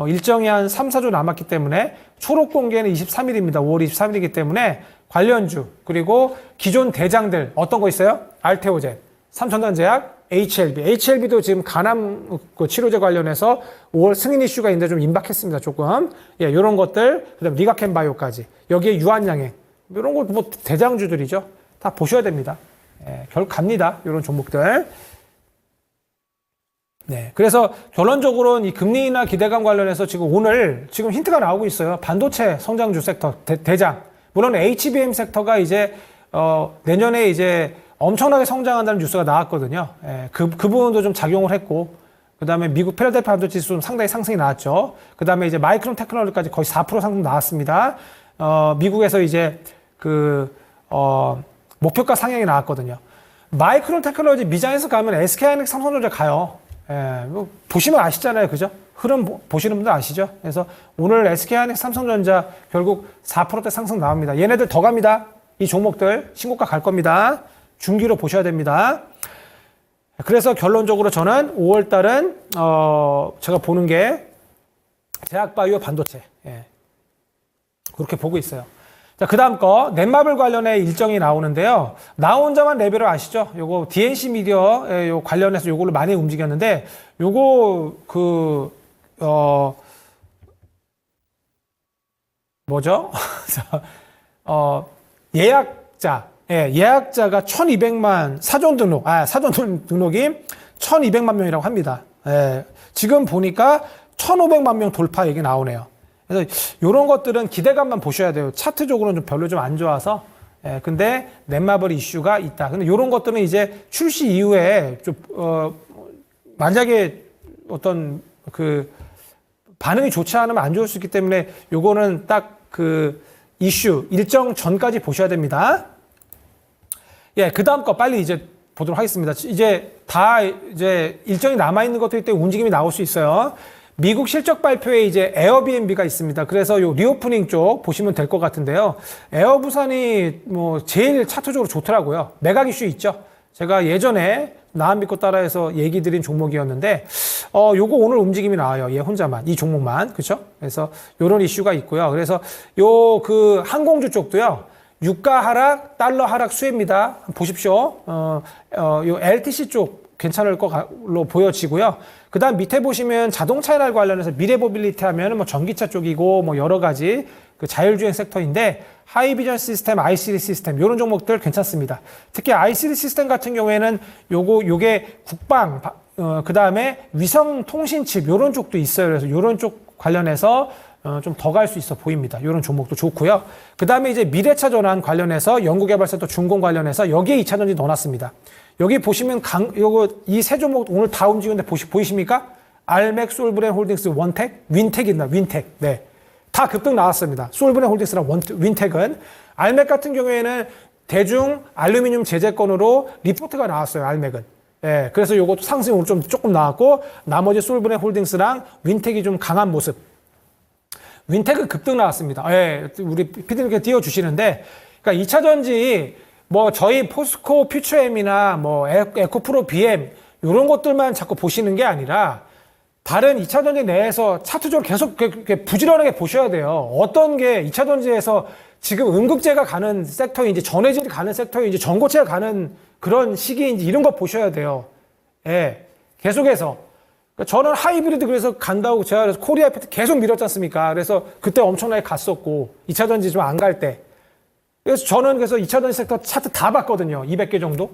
일정이 한 3, 4주 남았기 때문에 초록 공개는 23일입니다. 5월 23일이기 때문에 관련주 그리고 기존 대장들 어떤 거 있어요? 알테오젠, 삼천전제약, HLB도 지금 간암 치료제 관련해서 5월 승인 이슈가 있는데 좀 임박했습니다. 조금. 이런 것들, 그다음 리가켄바이오까지 여기에 유한양행 이런 거 뭐 대장주들이죠. 다 보셔야 됩니다. 결국 갑니다. 이런 종목들. 그래서 결론적으로는 이 금리 인하 기대감 관련해서 지금 힌트가 나오고 있어요. 반도체 성장주 섹터 대장. 물론 HBM 섹터가 이제 내년에 이제 엄청나게 성장한다는 뉴스가 나왔거든요. 그 부분도 좀 작용을 했고, 그 다음에 미국 필라델피아 반도체 지수 상당히 상승이 나왔죠. 그 다음에 이제 마이크론 테크놀로지까지 거의 4% 상승 나왔습니다. 미국에서 이제 목표가 상향이 나왔거든요. 마이크론 테크놀로지 미장에서 가면 SK하이닉스 삼성전자 가요. 뭐 보시면 아시잖아요. 그죠? 흐름 보시는 분들 아시죠? 그래서 오늘 SK하이닉스 삼성전자 결국 4%대 상승 나옵니다. 얘네들 더 갑니다. 이 종목들 신고가 갈 겁니다. 중기로 보셔야 됩니다. 그래서 결론적으로 저는 5월 달은 제가 보는 게 제약바이오 반도체 그렇게 보고 있어요. 자, 그 다음 거 넷마블 관련해 일정이 나오는데요. 나 혼자만 레벨을 아시죠? 요거 DNC 미디어 요 관련해서 요거를 많이 움직였는데 요거 뭐죠? 예약자가 1200만 사전 등록이 1200만 명이라고 합니다. 지금 보니까 1500만 명 돌파 얘기 나오네요. 그래서 이런 것들은 기대감만 보셔야 돼요. 차트적으로는 좀 별로 좀 안 좋아서. 근데 넷마블 이슈가 있다. 근데 이런 것들은 이제 출시 이후에 좀 만약에 어떤 반응이 좋지 않으면 안 좋을 수 있기 때문에 요거는 딱 이슈 일정 전까지 보셔야 됩니다. 그 다음 거 빨리 이제 보도록 하겠습니다. 이제 일정이 남아있는 것들이 때문에 움직임이 나올 수 있어요. 미국 실적 발표에 이제 에어비앤비가 있습니다. 그래서 요 리오프닝 쪽 보시면 될 것 같은데요. 에어부산이 뭐 제일 차트적으로 좋더라고요. 매각 이슈 있죠. 제가 예전에 나한비코 따라해서 얘기 드린 종목이었는데, 요거 오늘 움직임이 나와요. 얘 혼자만. 이 종목만. 그쵸? 그래서 요런 이슈가 있고요. 그래서 항공주 쪽도요. 유가 하락, 달러 하락 수혜입니다. 보십시오. 요 LTC 쪽 괜찮을 걸로 보여지고요. 그 다음 밑에 보시면 자동차 날 관련해서 미래모빌리티 하면 뭐 전기차 쪽이고 뭐 여러 가지 자율주행 섹터인데 하이비전 시스템, ICD 시스템 이런 종목들 괜찮습니다. 특히 ICD 시스템 같은 경우에는 요게 국방, 그 다음에 위성 통신 칩 이런 쪽도 있어요. 그래서 이런 쪽 관련해서 좀 더 갈 수 있어 보입니다. 이런 종목도 좋고요. 그 다음에 이제 미래차 전환 관련해서 연구개발센터 준공 관련해서 여기에 2차 전지 넣어놨습니다. 여기 보시면 이 세 종목 오늘 다 움직이는데 보이십니까? 알맥, 솔브렌 홀딩스, 원텍, 윈텍입니다. 윈텍. 다 급등 나왔습니다. 솔브네 홀딩스랑 윈텍은. 알맥 같은 경우에는 대중 알루미늄 제재권으로 리포트가 나왔어요. 알맥은. 예, 그래서 요것도 상승으로 좀 조금 나왔고 나머지 솔브네 홀딩스랑 윈텍이 좀 강한 모습. 윈텍은 급등 나왔습니다. 예, 우리 피디님께 띄워주시는데 그러니까 2차전지 뭐 저희 포스코 퓨처엠이나 뭐 에코프로 BM 이런 것들만 자꾸 보시는 게 아니라 다른 2차전지 내에서 차트적으로 계속 부지런하게 보셔야 돼요. 어떤 게 2차전지에서 지금 응급제가 가는 섹터인지 전해질이 가는 섹터인지 전고체가 가는 그런 시기인지 이런 거 보셔야 돼요. 예, 계속해서. 그러니까 저는 하이브리드 그래서 간다고 제가 그래서 코리아 피트 계속 밀었지 않습니까? 그래서 그때 엄청나게 갔었고 2차전지 좀 안 갈 때. 그래서 저는 그래서 2차전지 섹터 차트 다 봤거든요. 200개 정도.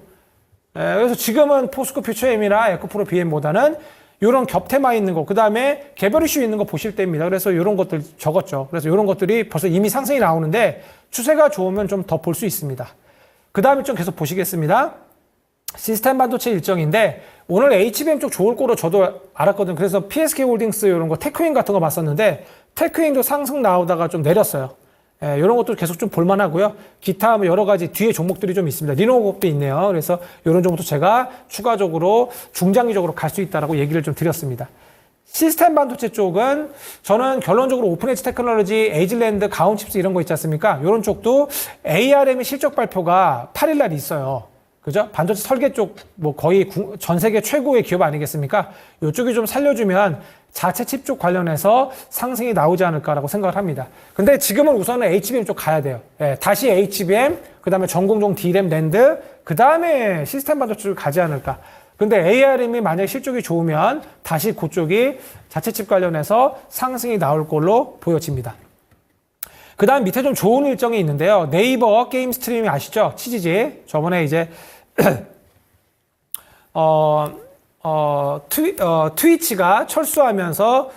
예, 그래서 지금은 포스코 퓨처엠이나 에코프로 BM보다는 이런 겹테마 있는 거, 그 다음에 개별 이슈 있는 거 보실 때입니다. 그래서 이런 것들 적었죠. 그래서 이런 것들이 벌써 이미 상승이 나오는데 추세가 좋으면 좀 더 볼 수 있습니다. 그 다음 일정 계속 보시겠습니다. 시스템 반도체 일정인데 오늘 HBM 쪽 좋을 거로 저도 알았거든요. 그래서 PSK 홀딩스 이런 거 테크윈 같은 거 봤었는데 테크윈도 상승 나오다가 좀 내렸어요. 예, 이런 것도 계속 좀 볼만하고요. 기타 뭐 여러 가지 뒤에 종목들이 좀 있습니다. 리노그룹도 있네요. 그래서 이런 종목도 제가 추가적으로 중장기적으로 갈 수 있다라고 얘기를 좀 드렸습니다. 시스템 반도체 쪽은 저는 결론적으로 오픈엣지 테크놀로지, 에이즐랜드, 가온칩스 이런 거 있지 않습니까? 이런 쪽도 ARM의 실적 발표가 8일 날 있어요. 그죠? 반도체 설계 쪽 뭐 거의 전 세계 최고의 기업 아니겠습니까? 이쪽이 좀 살려주면 자체 칩 쪽 관련해서 상승이 나오지 않을까라고 생각을 합니다. 근데 지금은 우선은 HBM 쪽 가야 돼요. 예, 다시 HBM, 그 다음에 전공정 D램, 낸드, 그 다음에 시스템 반도체 쪽을 가지 않을까. 근데 ARM이 만약에 실적이 좋으면 다시 그쪽이 자체 칩 관련해서 상승이 나올 걸로 보여집니다. 그 다음 밑에 좀 좋은 일정이 있는데요. 네이버 게임 스트리밍 아시죠? 치지지. 저번에 이제 트위치가 철수하면서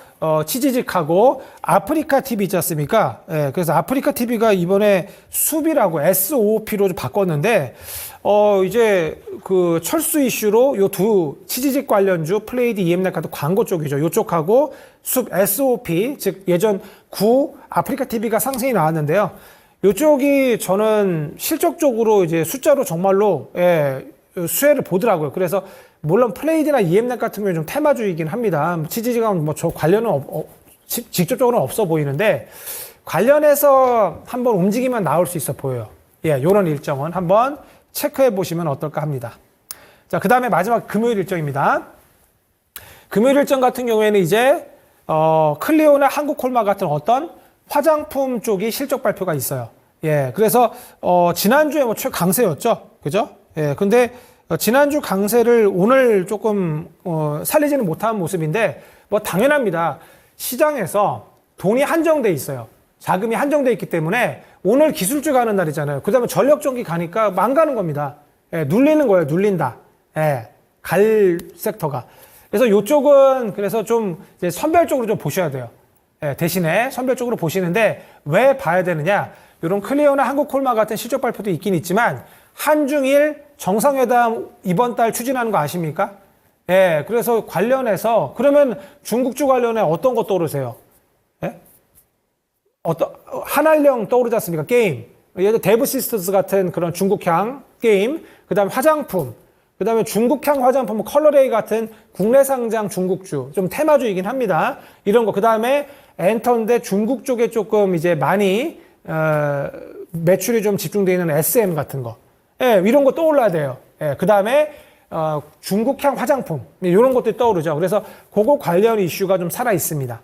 치지직하고 아프리카 TV 있지 않습니까? 예, 그래서 아프리카 TV가 이번에 수비라고 SOP로 좀 바꿨는데 이제 그 철수 이슈로 요 두 치지직 관련주 플레이드 EM넷 같은 광고 쪽이죠. 요쪽하고 SOP 즉 예전 구 아프리카 TV가 상승이 나왔는데요. 요쪽이 저는 실적적으로 이제 숫자로 정말로 수혜를 보더라고요. 그래서 물론 플레이드나 EM넷 같은 경우에 좀 테마주의긴 합니다. 치지직과 뭐 저 관련은 직접적으로는 없어 보이는데 관련해서 한번 움직이면 나올 수 있어 보여요. 예, 요런 일정은 한번 체크해 보시면 어떨까 합니다. 자, 그 다음에 마지막 금요일 일정입니다. 금요일 일정 같은 경우에는 이제 클리오나 한국콜마 같은 어떤 화장품 쪽이 실적 발표가 있어요. 예, 그래서 지난주에 뭐 최강세였죠, 그죠? 예, 근데 지난주 강세를 오늘 조금 살리지는 못한 모습인데 뭐 당연합니다. 시장에서 돈이 한정돼 있어요. 자금이 한정돼 있기 때문에 오늘 기술주 가는 날이잖아요. 그 다음에 전력전기 가니까 망가는 겁니다. 예, 눌리는 거예요. 눌린다. 예, 갈 섹터가. 그래서 이쪽은 그래서 좀 이제 선별적으로 좀 보셔야 돼요. 예, 대신에 선별적으로 보시는데 왜 봐야 되느냐? 이런 클리어나 한국콜마 같은 실적 발표도 있긴 있지만 한중일 정상회담 이번 달 추진하는 거 아십니까? 예, 그래서 관련해서 그러면 중국주 관련해 어떤 거 떠오르세요? 예? 한알령 떠오르지 않습니까? 게임. 예를 들어 데브시스터스 같은 그런 중국향 게임, 그 다음에 화장품, 그 다음에 중국향 화장품, 컬러레이 같은 국내 상장 중국주, 좀 테마주이긴 합니다. 이런 거. 그 다음에 엔터인데 중국 쪽에 조금 이제 많이, 매출이 좀 집중되어 있는 SM 같은 거. 예, 이런 거 떠올라야 돼요. 예, 그 다음에, 중국향 화장품. 이런 것들이 떠오르죠. 그래서 그거 관련 이슈가 좀 살아 있습니다.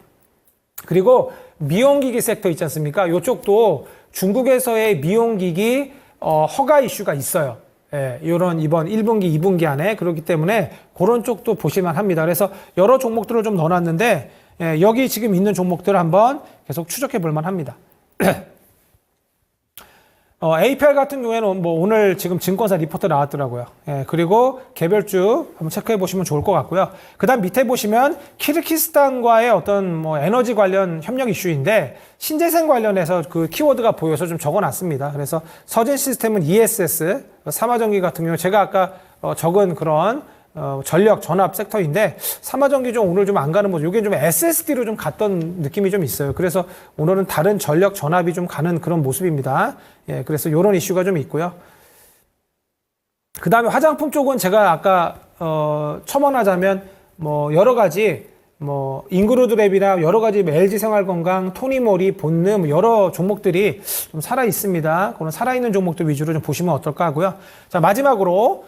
그리고 미용기기 섹터 있지 않습니까? 이쪽도 중국에서의 미용기기 허가 이슈가 있어요. 예, 이런 이번 1분기, 2분기 안에 그렇기 때문에 그런 쪽도 보실만 합니다. 그래서 여러 종목들을 좀 넣어놨는데 예, 여기 지금 있는 종목들을 한번 계속 추적해 볼만 합니다. APR 같은 경우에는 뭐 오늘 지금 증권사 리포트 나왔더라고요. 예, 그리고 개별주 한번 체크해 보시면 좋을 것 같고요. 그 다음 밑에 보시면 키르기스탄과의 어떤 뭐 에너지 관련 협력 이슈인데 신재생 관련해서 그 키워드가 보여서 좀 적어 놨습니다. 그래서 서진 시스템은 ESS, 삼화전기 같은 경우 제가 아까 적은 그런 전력 전압 섹터인데 삼화전기 좀 오늘 좀 안 가는 모습. 이게 좀 SSD로 좀 갔던 느낌이 좀 있어요. 그래서 오늘은 다른 전력 전압이 좀 가는 그런 모습입니다. 예, 그래서 이런 이슈가 좀 있고요. 그 다음에 화장품 쪽은 제가 아까 첨언하자면 뭐 여러 가지 뭐 인그루드랩이나 여러 가지 LG생활건강, 토니모리, 본능 뭐 여러 종목들이 좀 살아 있습니다. 그런 살아있는 종목들 위주로 좀 보시면 어떨까 하고요. 자, 마지막으로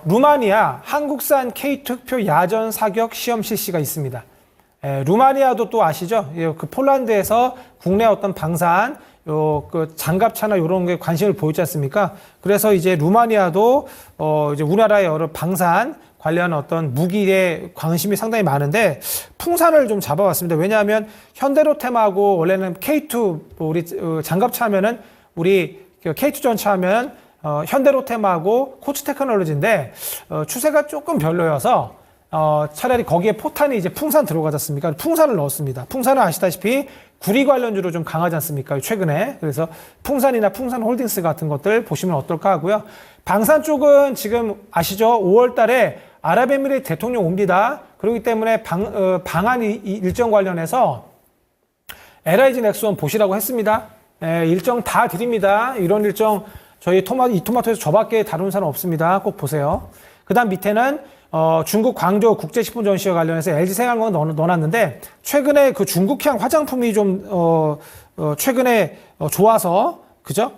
루마니아 한국산 K2 흑표 야전 사격 시험 실시가 있습니다. 루마니아도 또 아시죠? 그 폴란드에서 국내 어떤 방산 그 장갑차나 이런 게 관심을 보이지 않습니까? 그래서 이제 루마니아도 이제 우리나라의 여러 방산 관련 어떤 무기에 관심이 상당히 많은데 풍산을 좀 잡아왔습니다. 왜냐하면 현대로템하고 원래는 K2 우리 장갑차 하면은 우리 K2 전차 하면 현대로템하고 코츠테크놀로지인데 추세가 조금 별로여서 차라리 거기에 포탄이 이제 풍산 들어가지 않습니까? 풍산을 넣었습니다. 풍산은 아시다시피 구리 관련주로 좀 강하지 않습니까? 최근에. 그래서 풍산이나 풍산홀딩스 같은 것들 보시면 어떨까 하고요. 방산 쪽은 지금 아시죠? 5월 달에 아랍에미리트 대통령 옵니다. 그렇기 때문에 방한 일정 관련해서 LIG 넥스원 보시라고 했습니다. 일정 다 드립니다. 이런 일정 저희 이 토마토에서 저밖에 다룬 사람 없습니다. 꼭 보세요. 그 다음 밑에는 중국 광저우 국제식품 전시회 관련해서 LG생활건강 넣어놨는데 최근에 그 중국향 화장품이 좀 최근에 좋아서 그죠?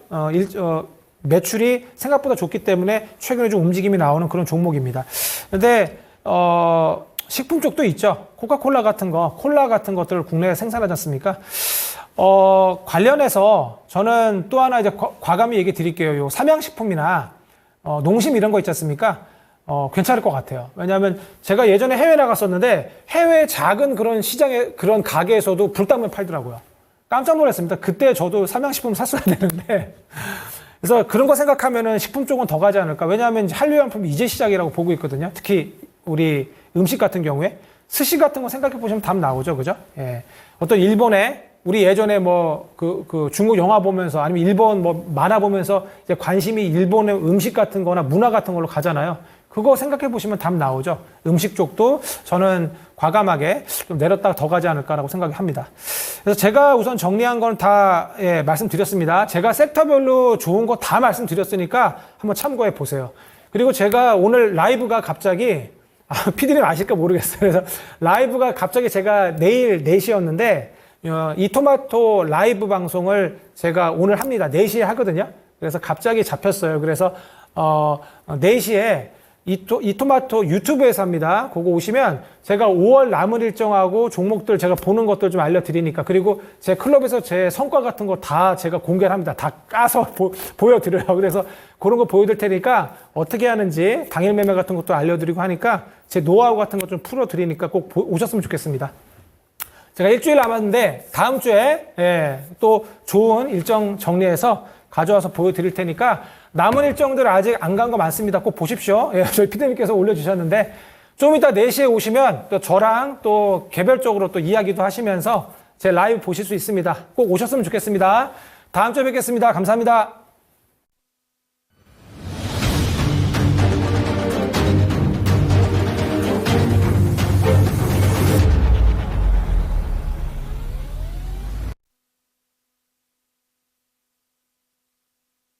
매출이 생각보다 좋기 때문에 최근에 좀 움직임이 나오는 그런 종목입니다. 근데 식품 쪽도 있죠. 코카콜라 같은 거, 콜라 같은 것들을 국내에 생산하지 않습니까? 관련해서 저는 또 하나 이제 과감히 얘기 드릴게요. 요 삼양식품이나 농심 이런 거 있지 않습니까? 괜찮을 것 같아요. 왜냐하면 제가 예전에 해외 나갔었는데 해외 작은 그런 시장에 그런 가게에서도 불닭면 팔더라고요. 깜짝 놀랐습니다. 그때 저도 삼양식품 샀어야 되는데 그래서 그런 거 생각하면은 식품 쪽은 더 가지 않을까. 왜냐하면 한류양품이 이제 시작이라고 보고 있거든요. 특히 우리 음식 같은 경우에 스시 같은 거 생각해 보시면 답 나오죠, 그죠? 예. 어떤 일본에 우리 예전에 뭐 그 중국 영화 보면서 아니면 일본 뭐 만화 보면서 이제 관심이 일본의 음식 같은 거나 문화 같은 걸로 가잖아요. 그거 생각해 보시면 답 나오죠. 음식 쪽도 저는 과감하게 좀 내렸다가 더 가지 않을까라고 생각합니다. 그래서 제가 우선 정리한 건 다 말씀드렸습니다. 제가 섹터별로 좋은 거 다 말씀드렸으니까 한번 참고해 보세요. 그리고 제가 오늘 라이브가 갑자기 PD님 아실까 모르겠어요. 그래서 라이브가 갑자기 제가 내일 4시였는데 이 토마토 라이브 방송을 제가 오늘 합니다. 4시에 하거든요. 그래서 갑자기 잡혔어요. 그래서 4시에 이 토마토 유튜브에서 합니다. 그거 오시면 제가 5월 남은 일정하고 종목들 제가 보는 것들 좀 알려드리니까 그리고 제 클럽에서 제 성과 같은 거 다 제가 공개를 합니다. 다 까서 보여드려요. 그래서 그런 거 보여드릴 테니까 어떻게 하는지 당일 매매 같은 것도 알려드리고 하니까 제 노하우 같은 거 좀 풀어드리니까 꼭 오셨으면 좋겠습니다. 제가 일주일 남았는데 다음 주에 또 좋은 일정 정리해서 가져와서 보여드릴 테니까 남은 일정들 아직 안 간 거 많습니다. 꼭 보십시오. 저희 피디님께서 올려주셨는데 좀 이따 4시에 오시면 또 저랑 또 개별적으로 또 이야기도 하시면서 제 라이브 보실 수 있습니다. 꼭 오셨으면 좋겠습니다. 다음 주에 뵙겠습니다. 감사합니다.